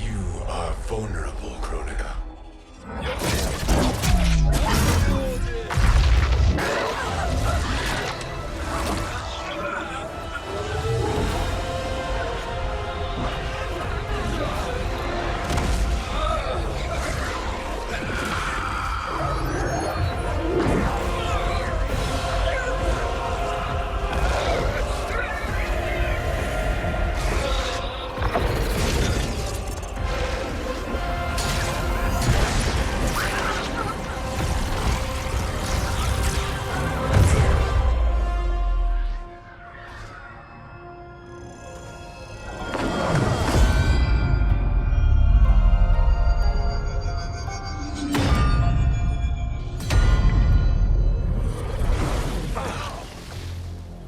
You are vulnerable, Kronika.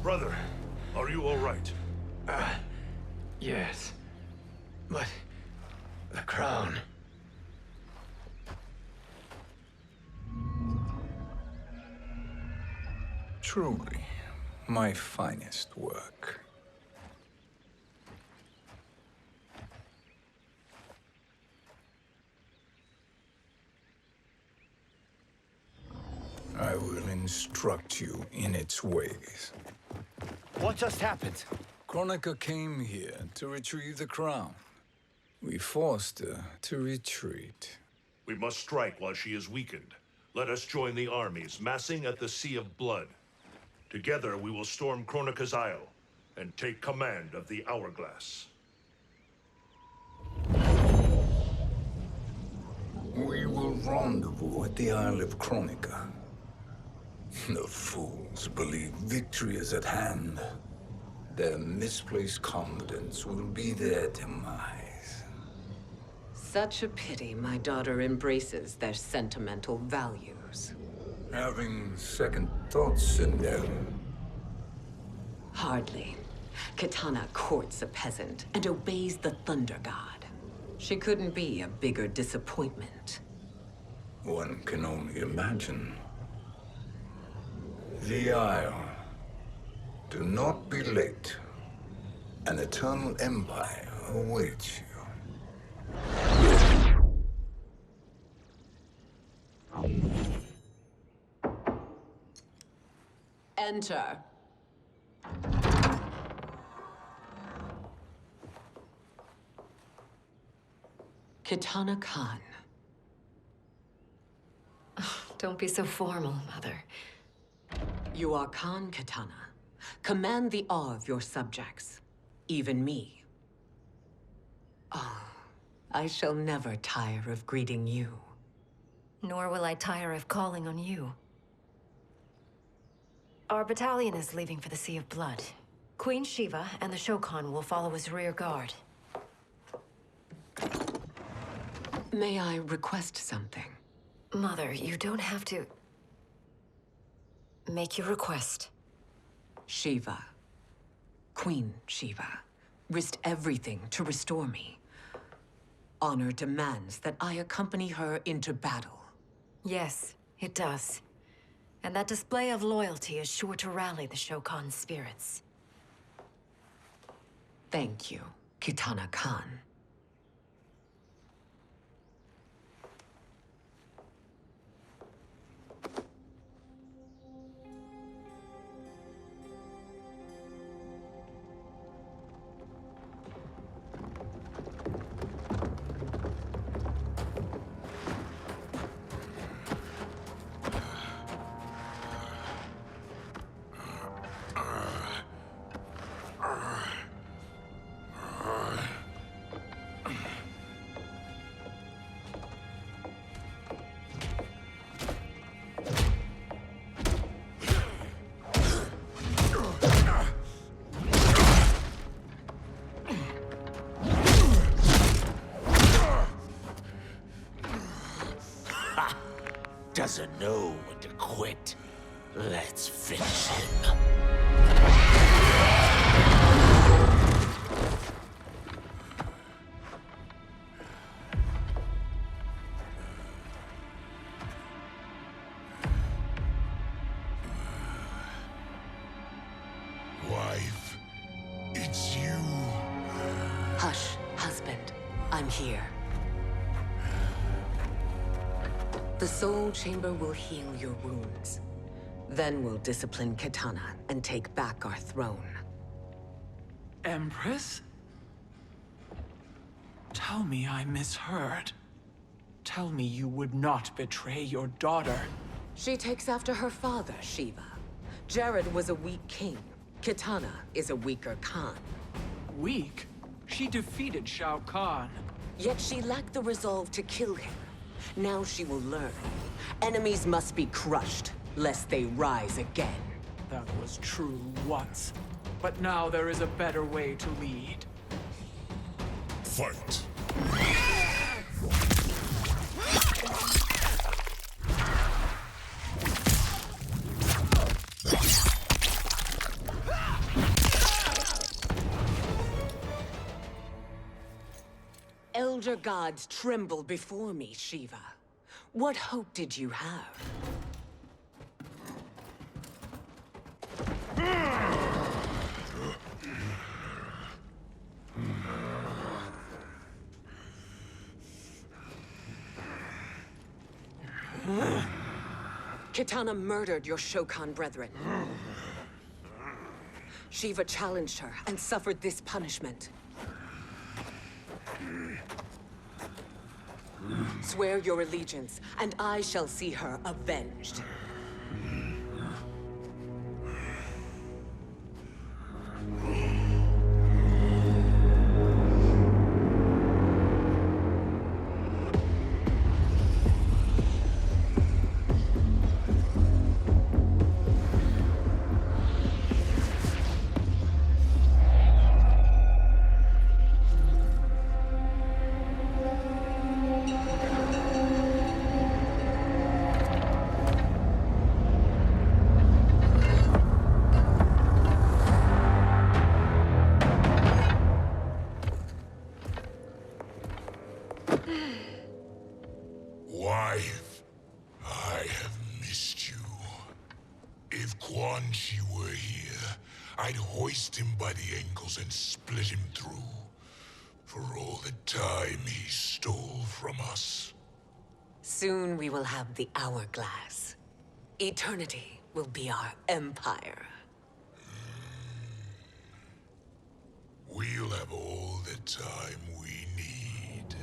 Brother, are you all right? Yes. But the crown. Truly, my finest work. I will instruct you in its ways. What just happened? Kronika came here to retrieve the crown. We forced her to retreat. We must strike while she is weakened. Let us join the armies, massing at the Sea of Blood. Together we will storm Kronika's Isle and take command of the Hourglass. We will rendezvous at the Isle of Kronika. The fools believe victory is at hand. Their misplaced confidence will be their demise. Such a pity my daughter embraces their sentimental values. Having second thoughts, Sindel? Hardly. Kitana courts a peasant and obeys the Thunder God. She couldn't be a bigger disappointment. One can only imagine. The Isle. Do not be late. An eternal empire awaits you. Enter. Kitana Khan. Don't be so formal, Mother. You are Khan Kitana. Command the awe of your subjects, even me. Oh, I shall never tire of greeting you. Nor will I tire of calling on you. Our battalion is leaving for the Sea of Blood. Queen Shiva and the Shokan will follow as rear guard. May I request something? Mother, you don't have to... Make your request. Shiva. Queen Shiva. Risked everything to restore me. Honor demands that I accompany her into battle. Yes, it does. And that display of loyalty is sure to rally the Shokan's spirits. Thank you, Kitana Khan. Doesn't know when to quit. Let's finish him. Wife, it's you. Hush, husband. I'm here. The Soul Chamber will heal your wounds. Then we'll discipline Kitana and take back our throne. Empress? Tell me I misheard. Tell me you would not betray your daughter. She takes after her father, Shiva. Jared was a weak king. Kitana is a weaker Khan. Weak? She defeated Shao Kahn. Yet she lacked the resolve to kill him. Now she will learn. Enemies must be crushed, lest they rise again. That was true once. But now there is a better way to lead. Fight. Elder gods tremble before me, Shiva. What hope did you have? Kitana murdered your Shokan brethren. Shiva challenged her and suffered this punishment. Swear your allegiance, and I shall see her avenged. Wife, I have missed you. If Quan Chi were here, I'd hoist him by the ankles and split him through. For all the time he stole from us. Soon we will have the hourglass. Eternity will be our empire. We'll have all the time we need.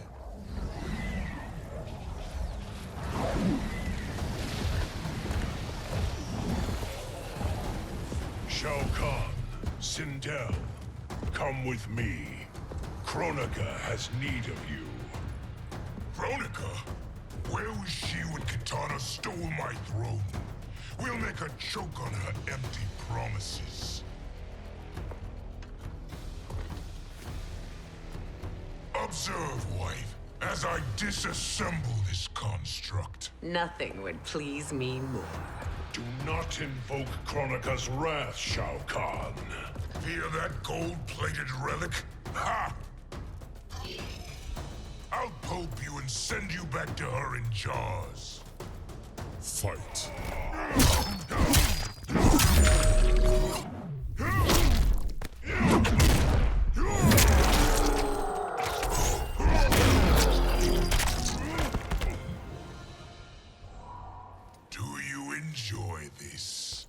Shao Kahn, Sindel, come with me. Kronika has need of you. Kronika? Where was she when Kitana stole my throne? We'll make her choke on her empty promises. Observe, wife, as I disassemble this construct. Nothing would please me more. Do not invoke Kronika's wrath, Shao Kahn. Fear that gold-plated relic? Ha! I'll pulp you and send you back to her in jars. Fight. Do you enjoy this?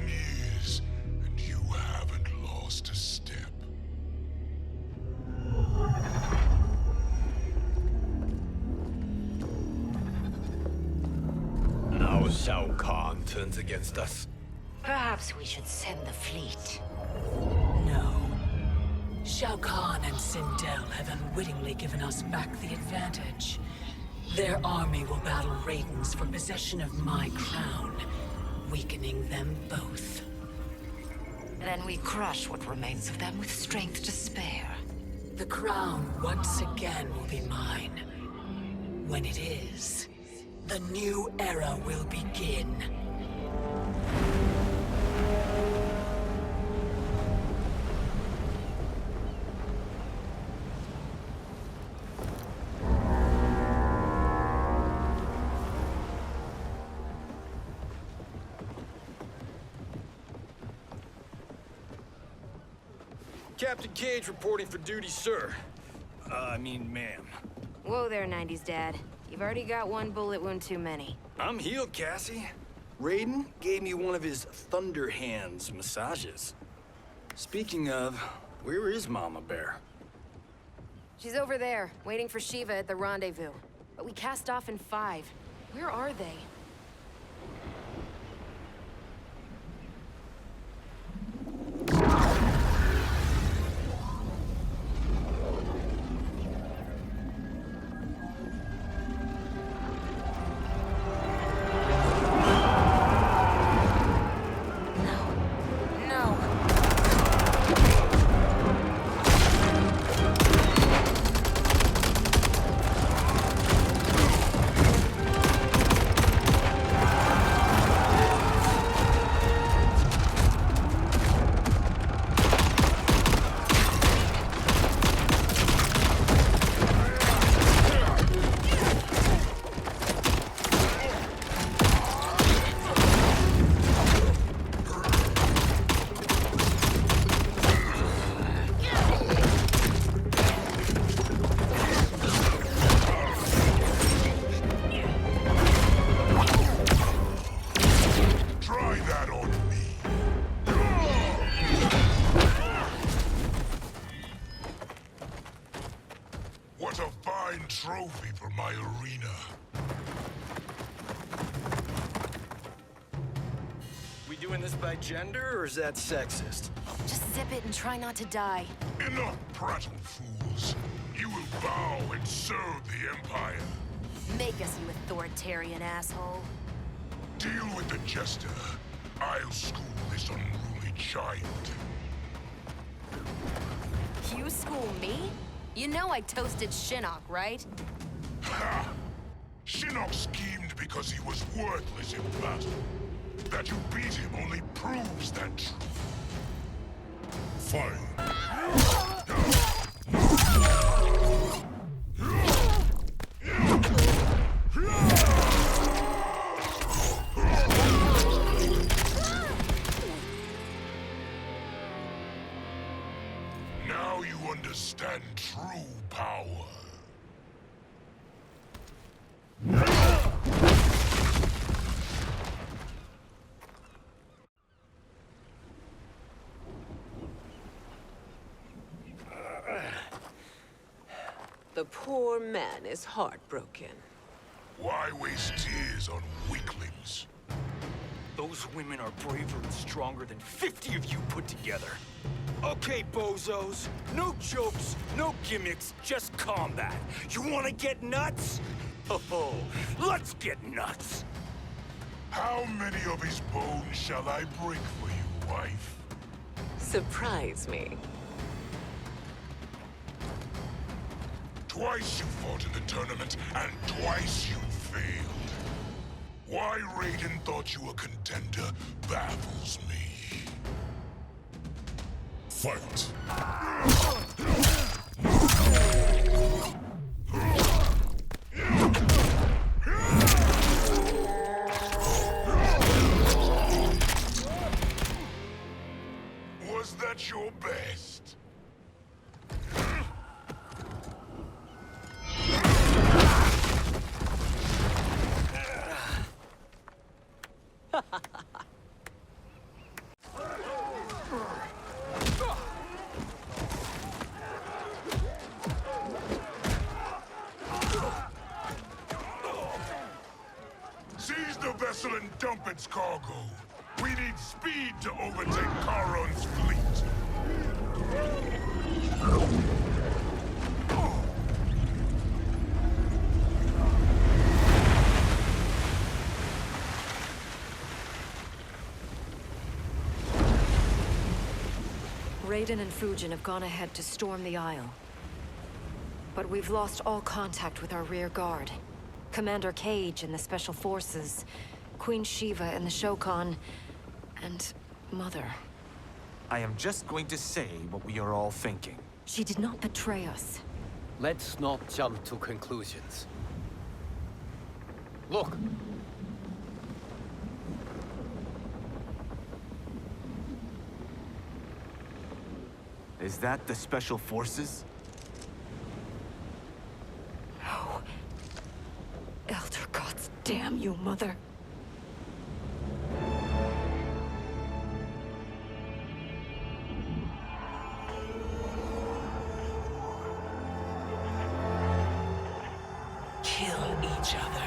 Years, and you haven't lost a step. Now Shao Kahn turns against us. Perhaps we should send the fleet. No. Shao Kahn and Sindel have unwittingly given us back the advantage. Their army will battle Raidens for possession of my crown, weakening them both. Then we crush what remains of them with strength to spare. The crown once again will be mine. When it is, the new era will begin. Captain Cage reporting for duty, sir. I mean, ma'am. Whoa there, 90s Dad. You've already got one bullet wound too many. I'm healed, Cassie. Raiden gave me one of his Thunder Hands massages. Speaking of, where is Mama Bear? She's over there, waiting for Shiva at the rendezvous. But we cast off in 5. Where are they? fine trophy for my arena. We doing this by gender, or is that sexist? Just zip it and try not to die. Enough prattle, fools. You will bow and serve the Empire. Make us, you authoritarian asshole. Deal with the jester. I'll school this unruly child. You school me? You know I toasted Shinnok, right? Ha! Shinnok schemed because he was worthless in battle. That you beat him only proves that truth. Fine. Now you understand true power. The poor man is heartbroken. Why waste tears on weaklings? Those women are braver and stronger than 50 of you put together. Okay, bozos. No jokes, no gimmicks, just combat. You wanna get nuts? Oh, let's get nuts! How many of his bones shall I break for you, wife? Surprise me. Twice you fought in the tournament, and twice you failed. Why Raiden thought you a contender baffles me. Fight! Was that your best? Seize the vessel and dump its cargo. We need speed to overtake Charon's fleet. Raiden and Fujin have gone ahead to storm the Isle. But we've lost all contact with our rear guard. Commander Cage and the Special Forces, Queen Shiva and the Shokan, and Mother. I am just going to say what we are all thinking. She did not betray us. Let's not jump to conclusions. Look! Is that the Special Forces? No. Elder gods damn you, Mother. Kill each other.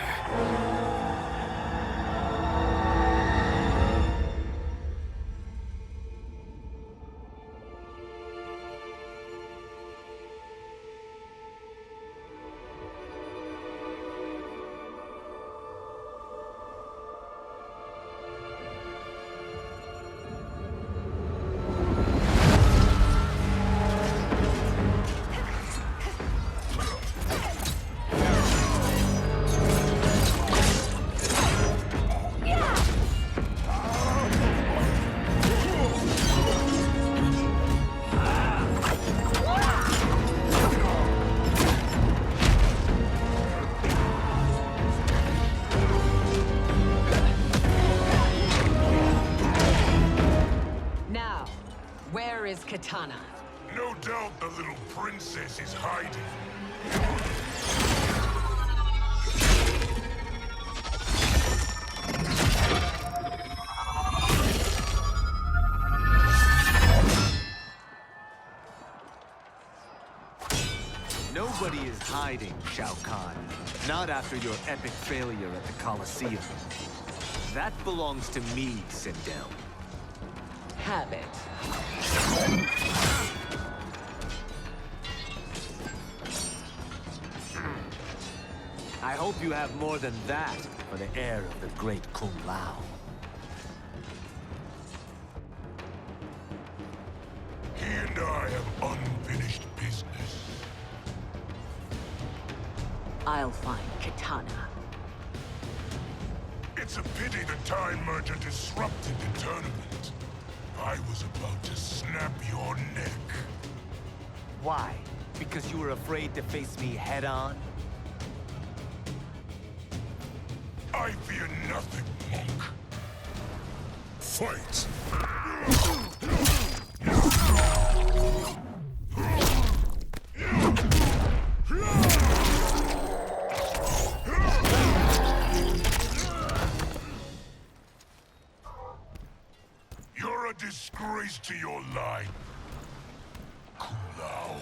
Where is Katana? No doubt the little princess is hiding. Nobody is hiding, Shao Kahn. Not after your epic failure at the Colosseum. That belongs to me, Sindel. Have it. I hope you have more than that for the heir of the great Kung Lao. He and I have unfinished business. I'll find Kitana. It's a pity the Time Merger disrupted the tournament. I was about to snap your neck. Why? Because you were afraid to face me head-on? I fear nothing, monk. Fight! You're a disgrace to your line. Kung Lao,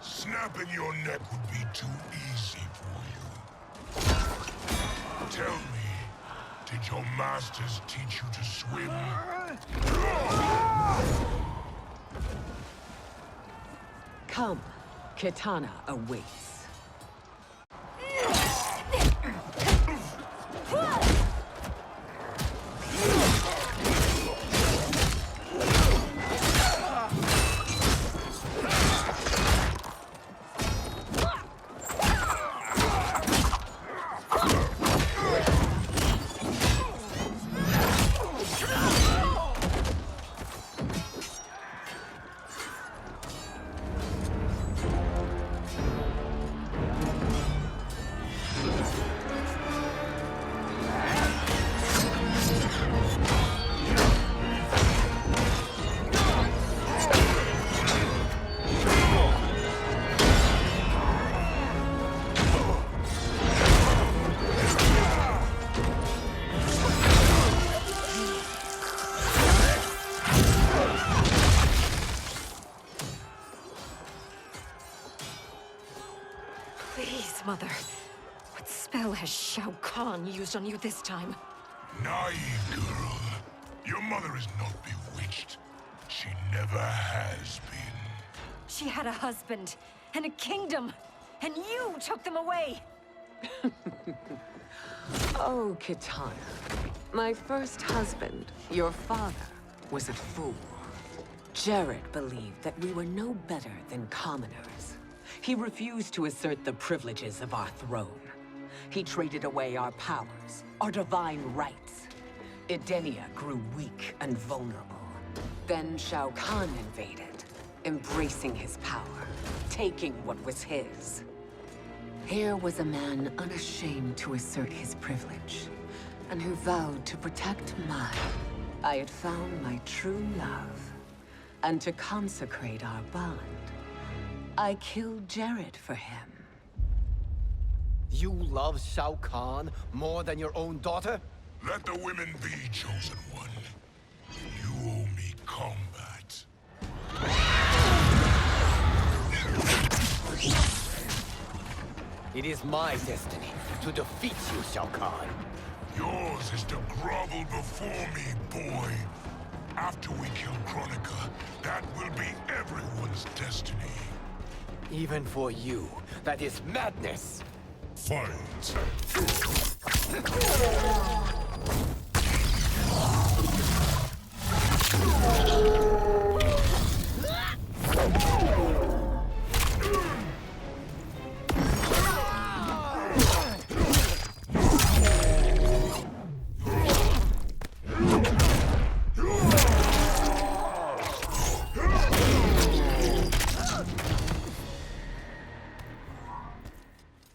snapping your neck would be too easy for you. Tell me, did your masters teach you to swim? Come, Kitana awaits. Please, Mother. What spell has Shao Kahn used on you this time? Naive girl. Your mother is not bewitched. She never has been. She had a husband and a kingdom, and you took them away! Oh, Kitana. My first husband, your father, was a fool. Jared believed that we were no better than commoners. He refused to assert the privileges of our throne. He traded away our powers, our divine rights. Edenia grew weak and vulnerable. Then Shao Kahn invaded, embracing his power, taking what was his. Here was a man unashamed to assert his privilege, and who vowed to protect mine. I had found my true love, and to consecrate our bond, I killed Jared for him. You love Shao Kahn more than your own daughter? Let the women be, chosen one. You owe me combat. It is my destiny to defeat you, Shao Kahn. Yours is to grovel before me, boy. After we kill Kronika, that will be everyone's destiny. Even for you, that is madness. Fight.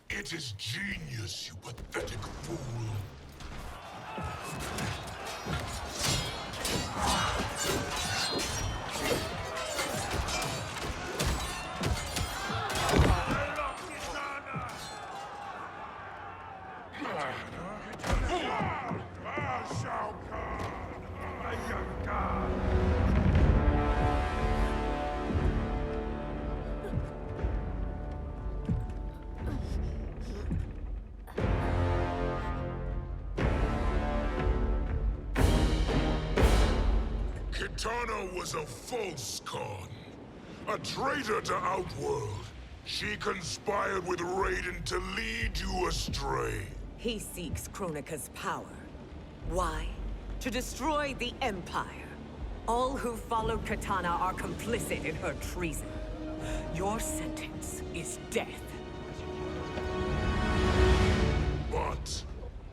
It is genius, you pathetic fool. Kitana was a false con. A traitor to Outworld. She conspired with Raiden to lead you astray. He seeks Kronika's power. Why? To destroy the Empire. All who followed Kitana are complicit in her treason. Your sentence is death. But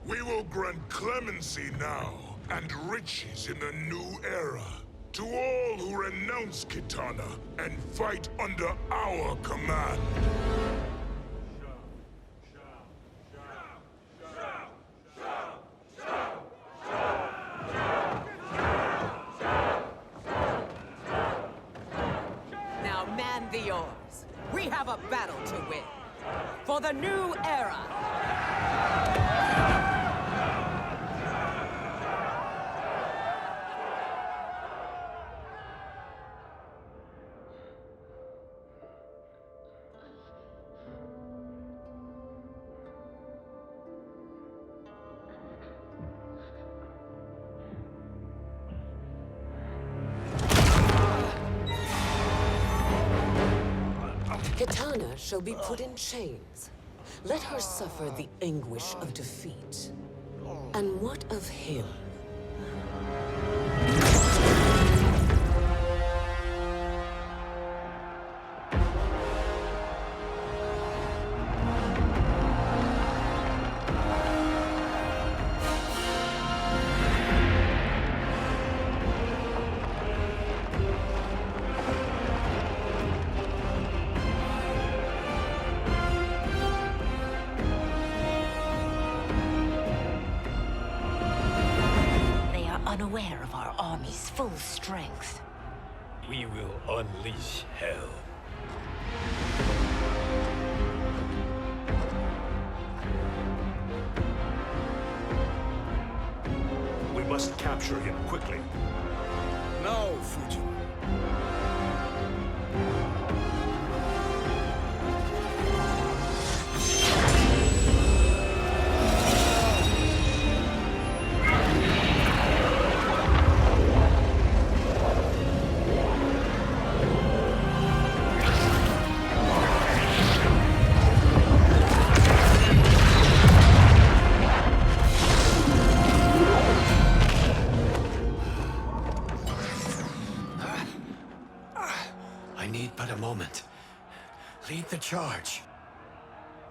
we will grant clemency now and riches in the new era to all who renounce Kitana and fight under our command. Now man the oars. We have a battle to win. For the new era. Kitana shall be put in chains. Let her suffer the anguish of defeat. And what of him? Unaware of our army's full strength. We will unleash hell. We must capture him quickly. Now, Fujin. I need but a moment. Lead the charge.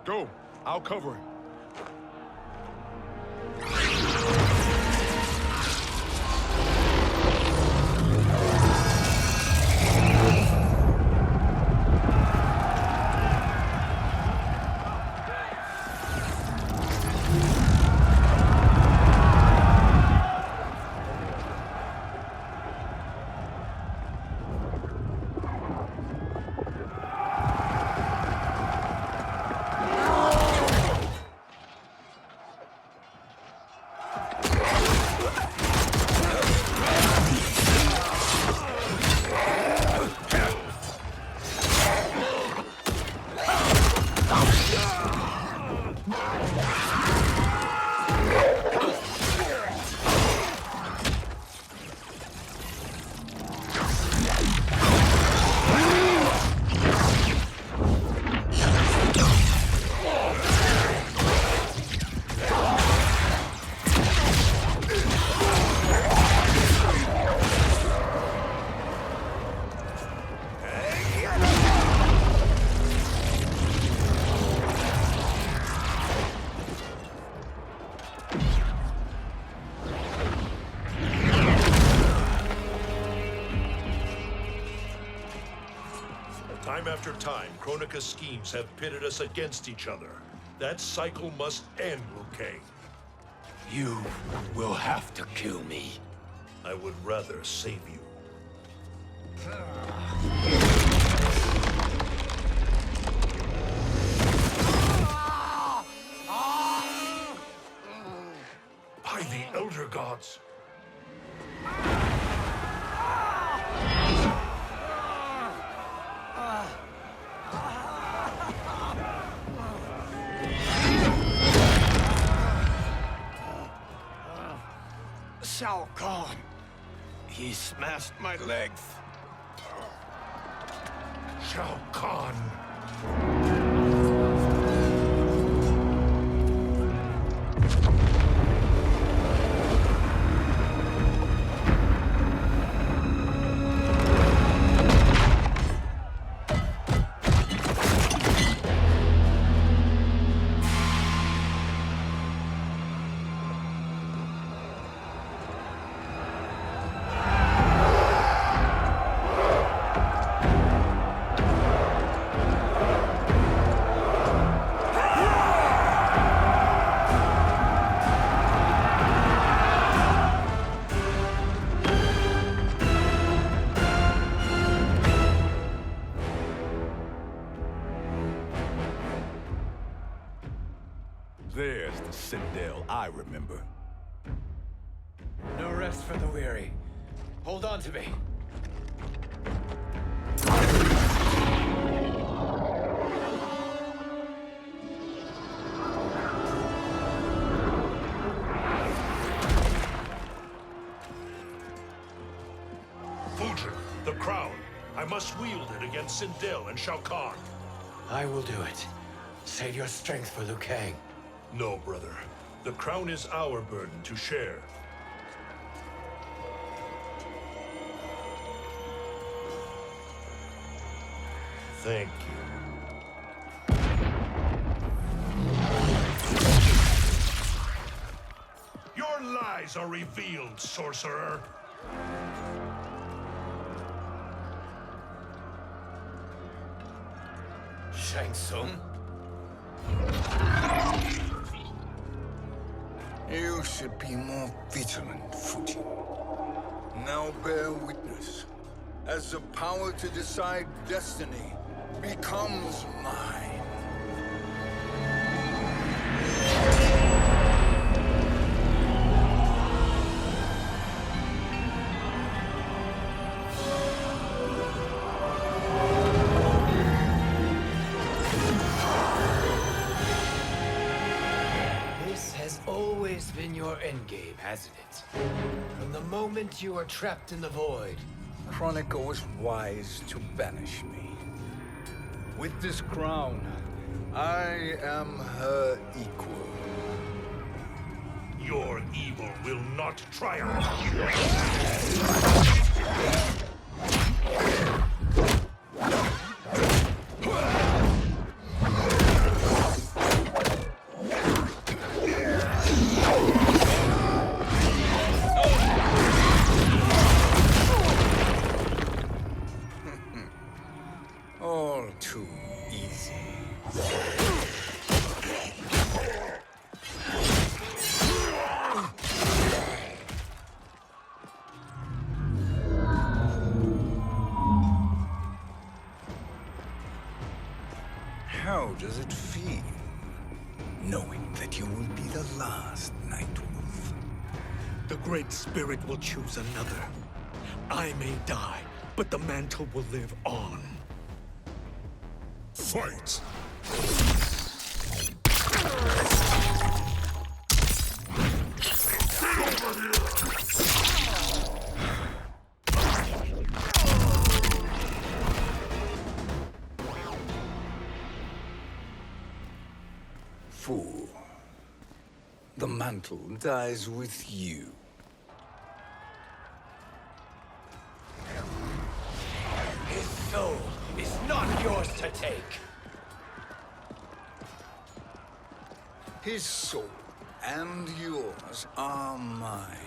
Go. I'll cover him. Time after time, Kronika's schemes have pitted us against each other. That cycle must end, Liu Kang. You will have to kill me. I would rather save you. By the Elder Gods! Shao Kahn, He smashed my legs. Shao Kahn. There's the Citadel I remember. No rest for the weary. Hold on to me. Fujin, the crown. I must wield it against Sindel and Shao Kahn. I will do it. Save your strength for Liu Kang. No, brother. The crown is our burden to share. Thank you. Your lies are revealed, sorcerer. Shang Tsung? You should be more vigilant, Fujin. Now bear witness, as the power to decide destiny becomes mine. Always been your endgame, hasn't it? From the moment you were trapped in the void. Kronika was wise to banish me. With this crown, I am her equal. Your evil will not triumph. All too easy. How does it feel, knowing that you will be the last Nightwolf? The Great Spirit will choose another. I may die, but the mantle will live on. Fight! Fool. The mantle dies with you. His soul is not yours to take. His soul and yours are mine.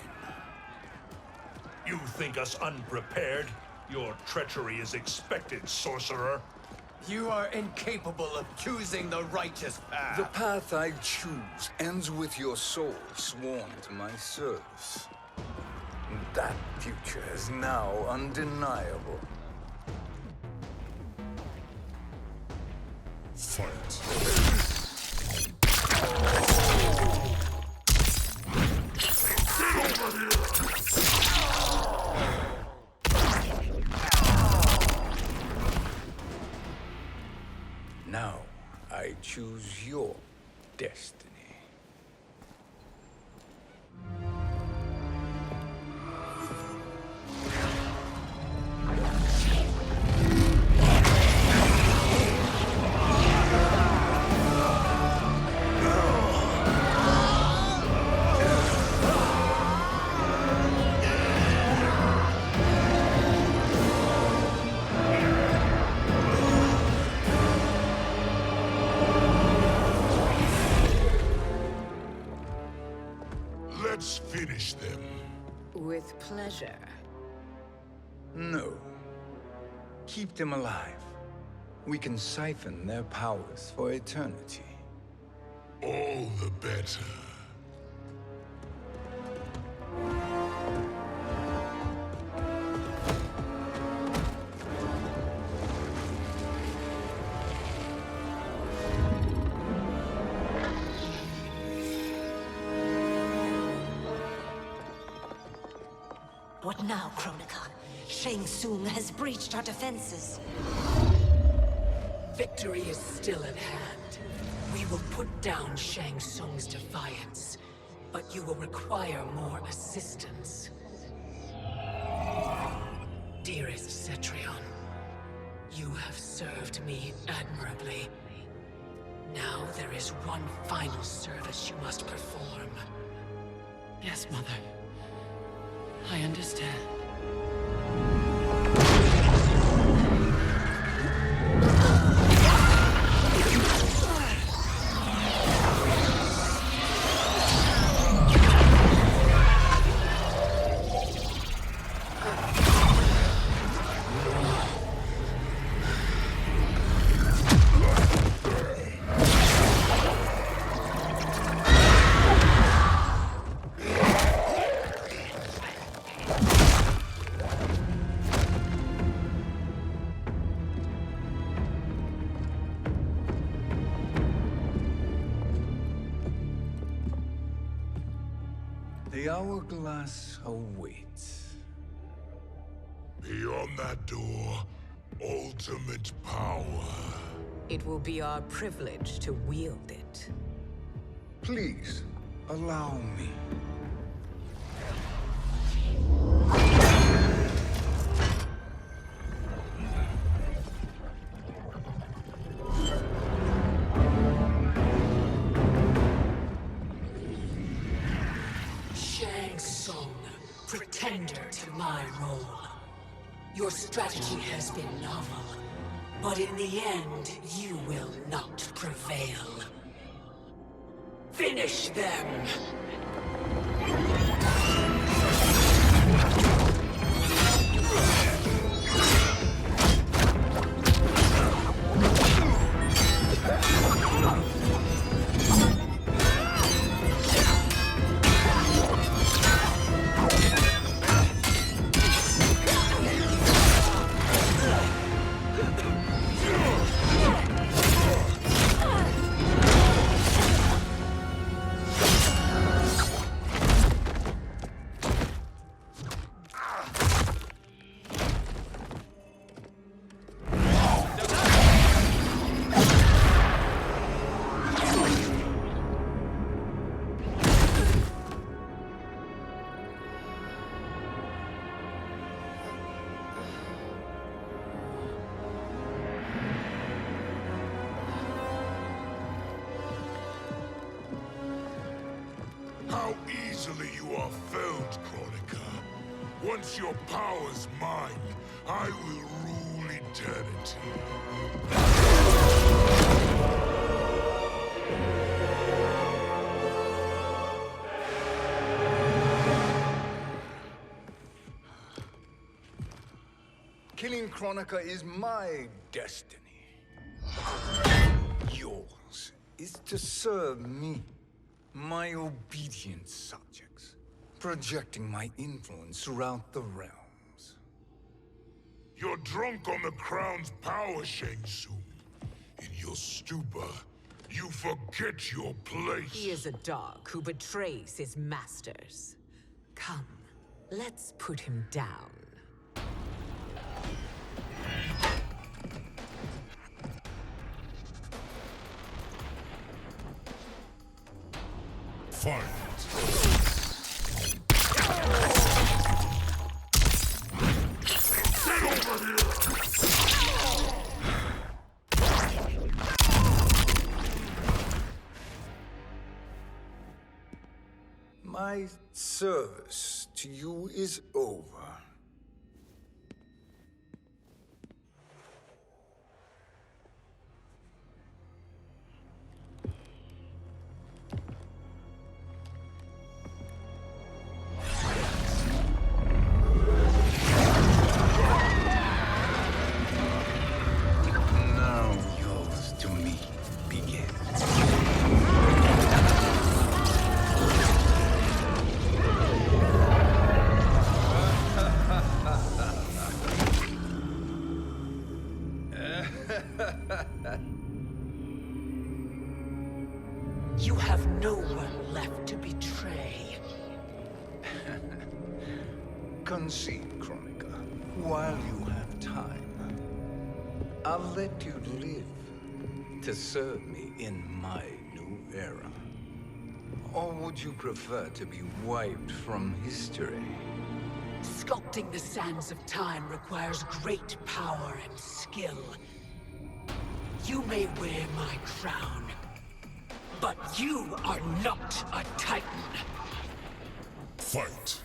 You think us unprepared? Your treachery is expected, sorcerer. You are incapable of choosing the righteous path. The path I choose ends with your soul sworn to my service. That future is now undeniable. Fight. Now, I choose your destiny. Let's finish them. With pleasure. No. Keep them alive. We can siphon their powers for eternity. All the better. What now, Kronika? Shang Tsung has breached our defenses. Victory is still at hand. We will put down Shang Tsung's defiance, but you will require more assistance. Dearest Cetrion, you have served me admirably. Now there is one final service you must perform. Yes, Mother. I understand. The hourglass awaits. Beyond that door, ultimate power. It will be our privilege to wield it. Please, allow me. Shang Tsung, pretender to my role. Your strategy has been novel, but in the end, you will not prevail. Finish them! How easily you are felled, Kronika. Once your power's mine, I will rule eternity. Killing Kronika is my destiny. Yours is to serve me, my obedient subjects, projecting my influence throughout the realms. You're drunk on the crown's power, Shang Tsung. In your stupor, you forget your place. He is a dog who betrays his masters. Come, let's put him down. Fight! Get over here! My service to you is over. have no one left to betray. Concede, Chronica, while you have time. I'll let you live to serve me in my new era. Or would you prefer to be wiped from history? Sculpting the sands of time requires great power and skill. You may wear my crown, but you are not a Titan. Fight.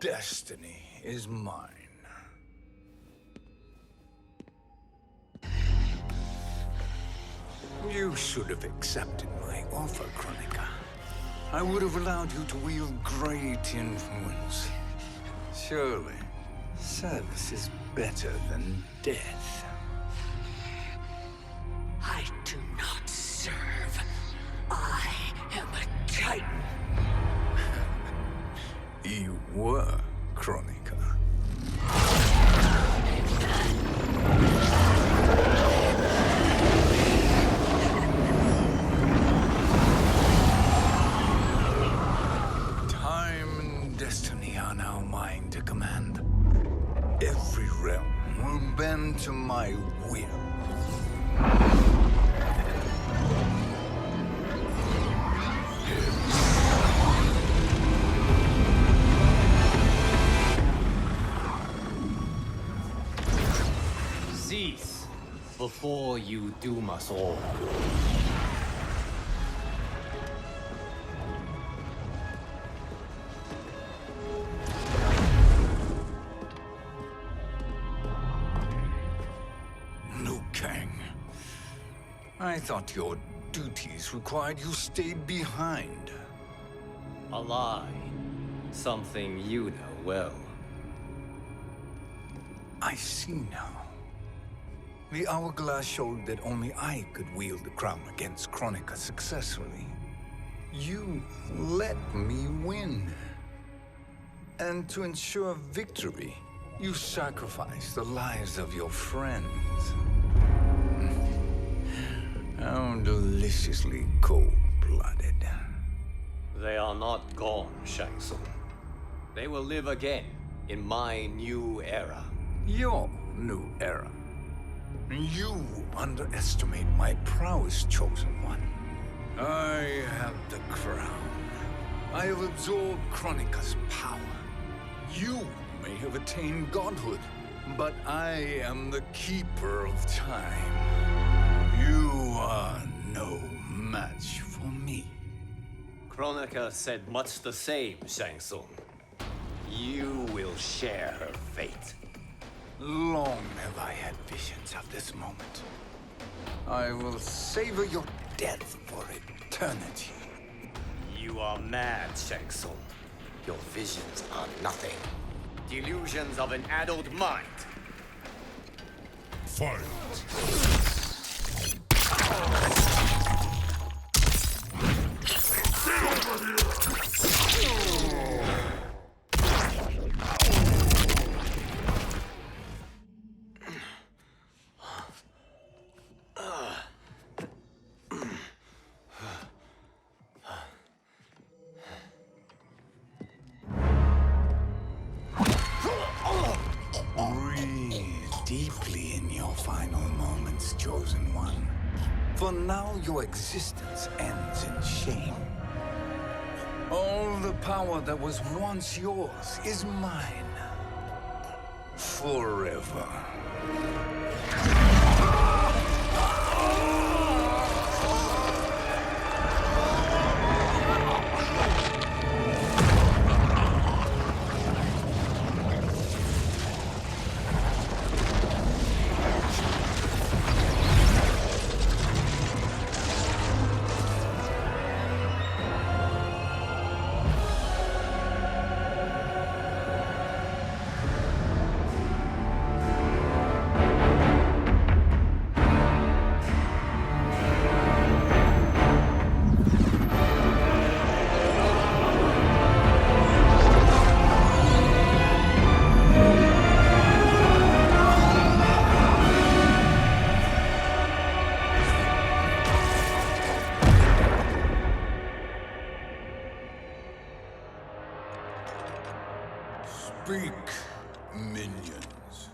Destiny is mine. You should have accepted my offer, Chronica. I would have allowed you to wield great influence. Surely, service is better than death. I do not serve. I am a Titan. You were, Chronica. Time and destiny are now mine to command. Every realm will bend to my will. Cease before you doom us all. Liu Kang. I thought your duties required you stayed behind. A lie. Something you know well. I see now. The hourglass showed that only I could wield the crown against Chronica successfully. You let me win. And to ensure victory, you sacrificed the lives of your friends. How deliciously cold-blooded. They are not gone, Shang Tsung. They will live again in my new era. Your new era. You underestimate my prowess, Chosen One. I have the crown. I have absorbed Chronica's power. You may have attained godhood, but I am the keeper of time. You are no match for me. Chronica said much the same, Shang Tsung. You will share her fate. Long have I had visions of this moment. I will savor your death for eternity. You are mad, Shang Tsung. Your visions are nothing. Delusions of an addled mind. Fight. Deeply in your final moments, Chosen One. For now, your existence ends in shame. All the power that was once yours is mine. Forever. minions.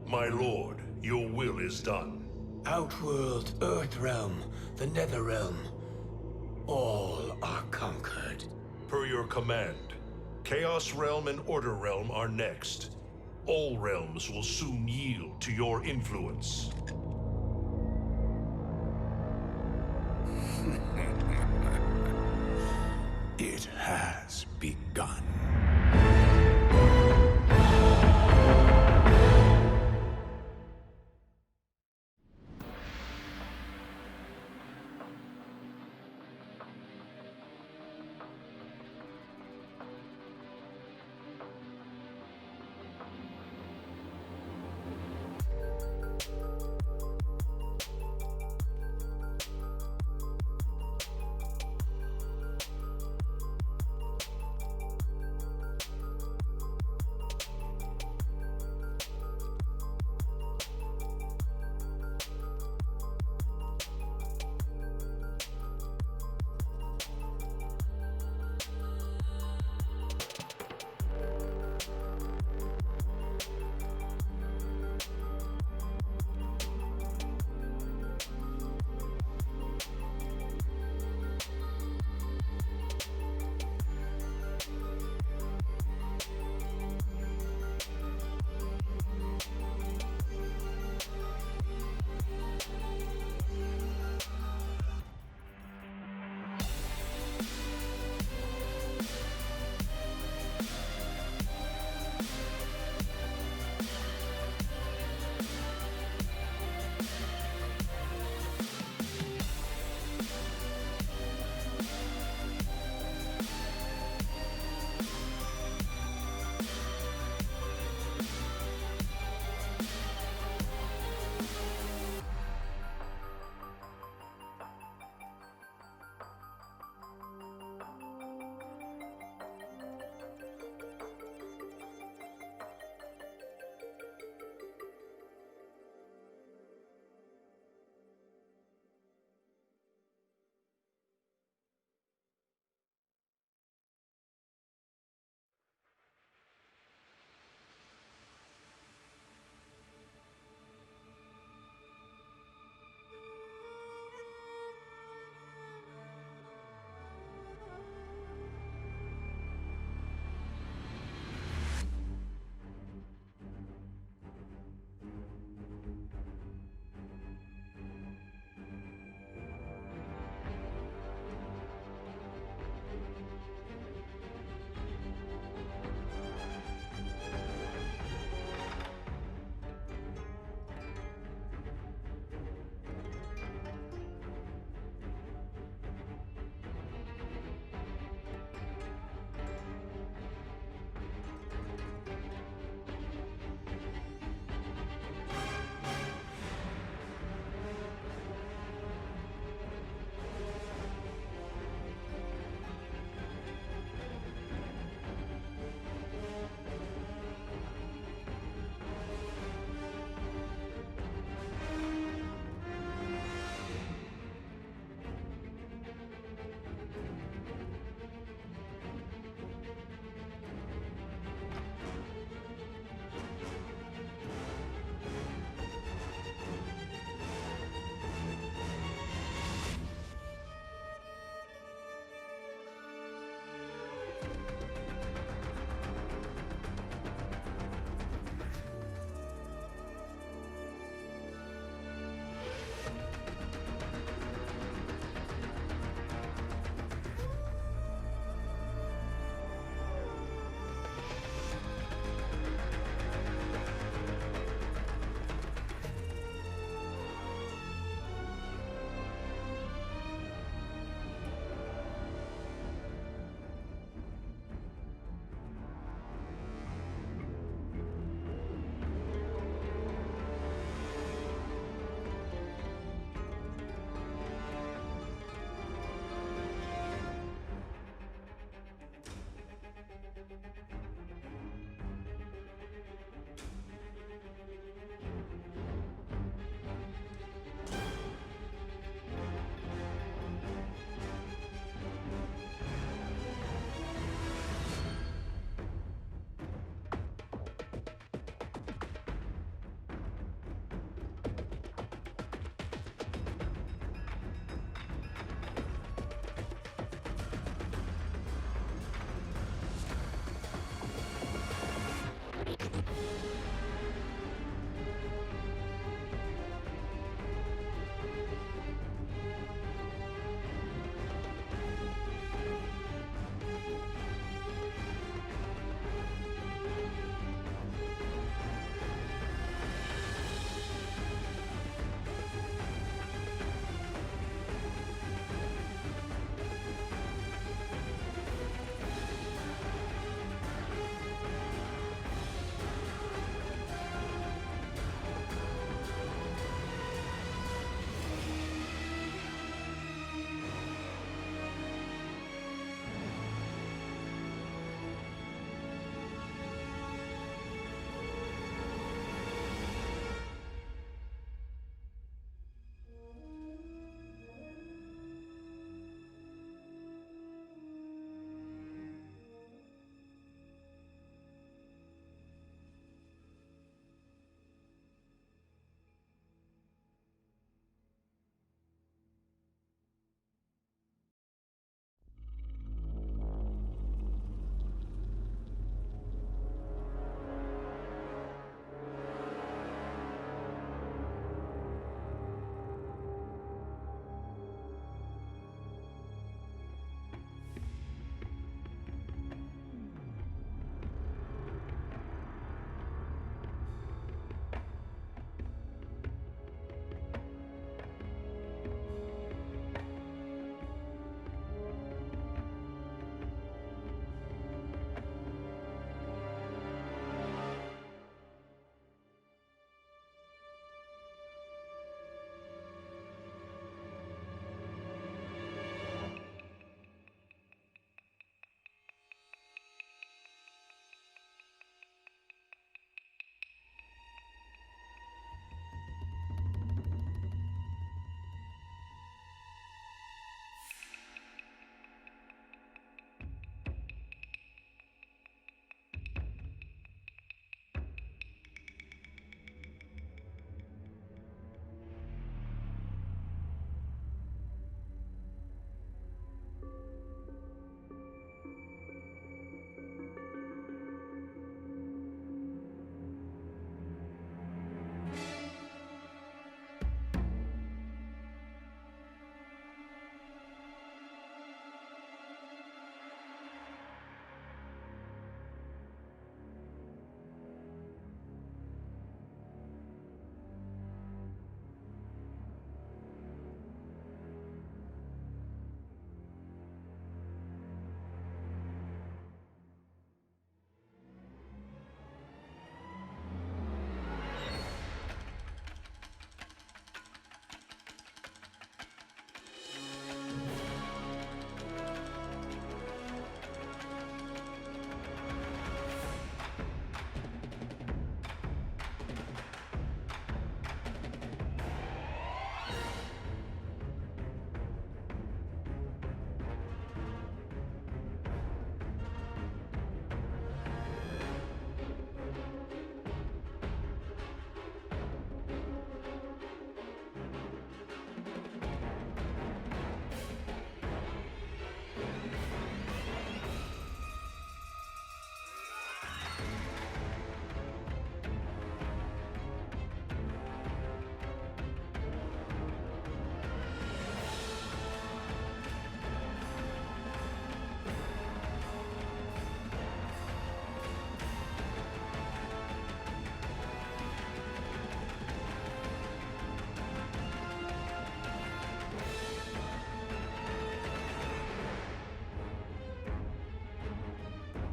My lord, your will is done. Outworld, Earthrealm, the Netherrealm, all are conquered. Per your command, Chaos Realm and Order Realm are next. All realms will soon yield to your influence. It has begun.